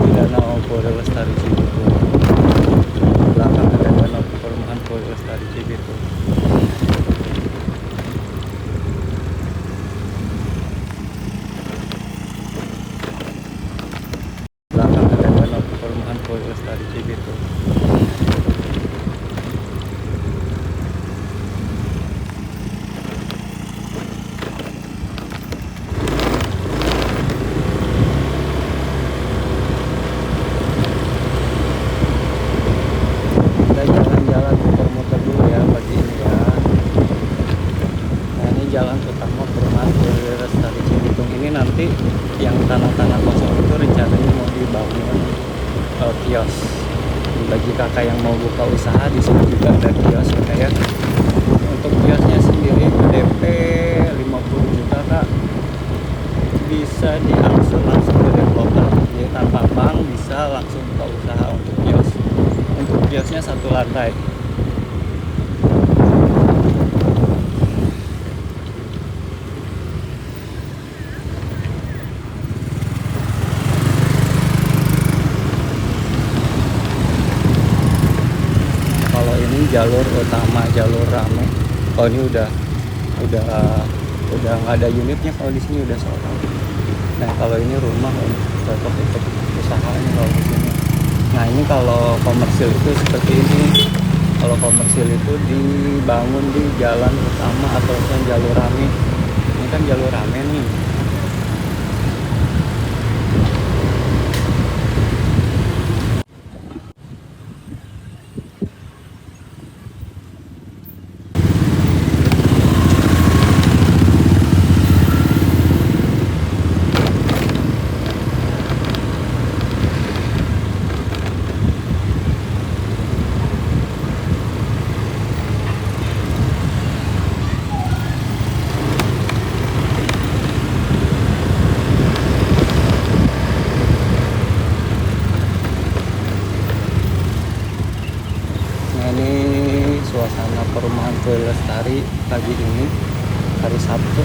Di Danau Puri Lestari Cibitung, belakang ada Danau Perumahan Puri Lestari Cibitung. Belakang ada Danau Perumahan Puri Lestari Cibitung. Kita jalan-jalan muter-muter dulu ya pagi ini ya. Nah ini jalan utama Perumahan Puri Lestari Cibitung ini, nanti yang tanah-tanah kosong itu rencananya mau dibangun kios. Bagi kakak yang mau buka usaha, di sini juga ada kios ya kayak. Untuk kiosnya sendiri DP 50 juta Kak. Bisa diangsur langsung ke developer. Jadi tanpa bank bisa langsung buka usaha untuk kios. Untuk kiosnya 1 lantai. Kalau ini jalur utama, jalur rame. Kalau ini udah nggak ada unitnya, kalau di sini udah sold out. Nah kalau ini rumah cocok untuk usahanya kalau di sini. Nah ini kalau komersil itu seperti ini. Kalau komersil itu dibangun di jalan utama atau jalur rame. Ini kan jalur rame nih. Suasana Perumahan Puri Lestari pagi ini, hari Sabtu.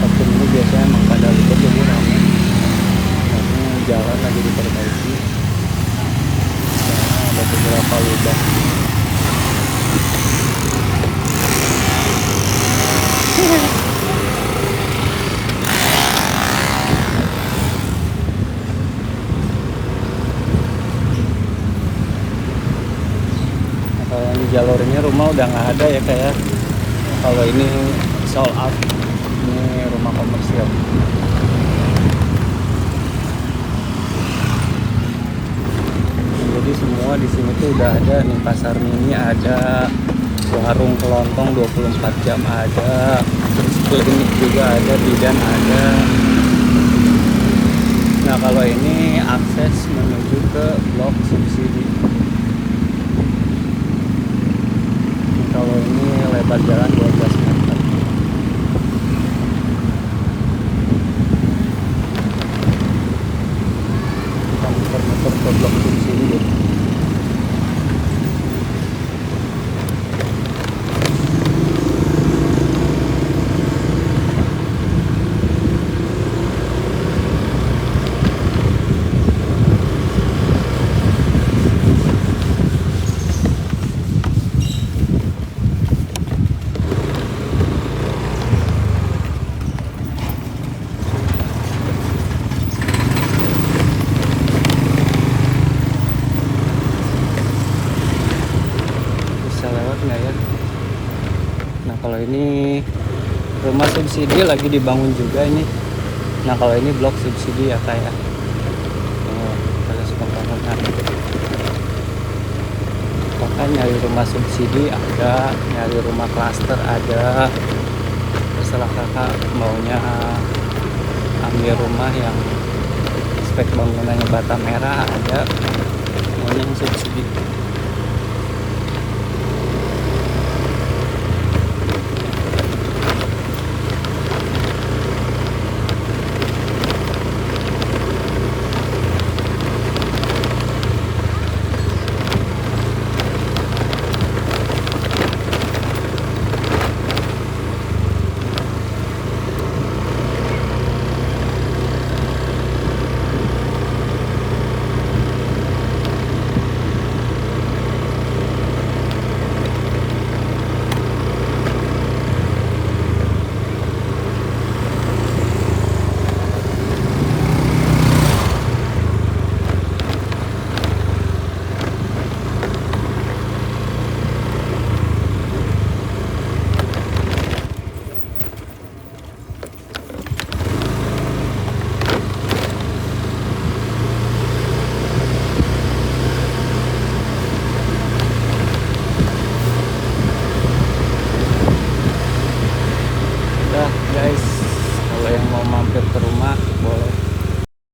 Sabtu ini biasanya emang pada libur jadi ramai. Ini jalan lagi diperbaiki. Nah, ada beberapa lubang. Kalau yang di jalur ini rumah udah nggak ada ya kayak. Kalau ini sold out, ini rumah komersial. Jadi semua di sini tuh udah ada nih, pasar mini ada, warung kelontong 24 jam ada, terus klinik juga ada, bidan ada. Nah kalau ini akses menuju ke blok subsidi. Kalau ini lebar jalan 12 meter. Kita muter-muter ke blok subsidi deh. Bisa lewat nggak ya? Nah kalau ini rumah subsidi lagi dibangun juga ini. Nah kalau ini blok subsidi ya kayak ada pembangunan. Bahkan nyari rumah subsidi ada, nyari rumah klaster ada. Terserah kakak maunya ambil rumah yang spek bangunannya bata merah ada, maunya yang subsidi. Udah guys, kalau yang mau mampir ke rumah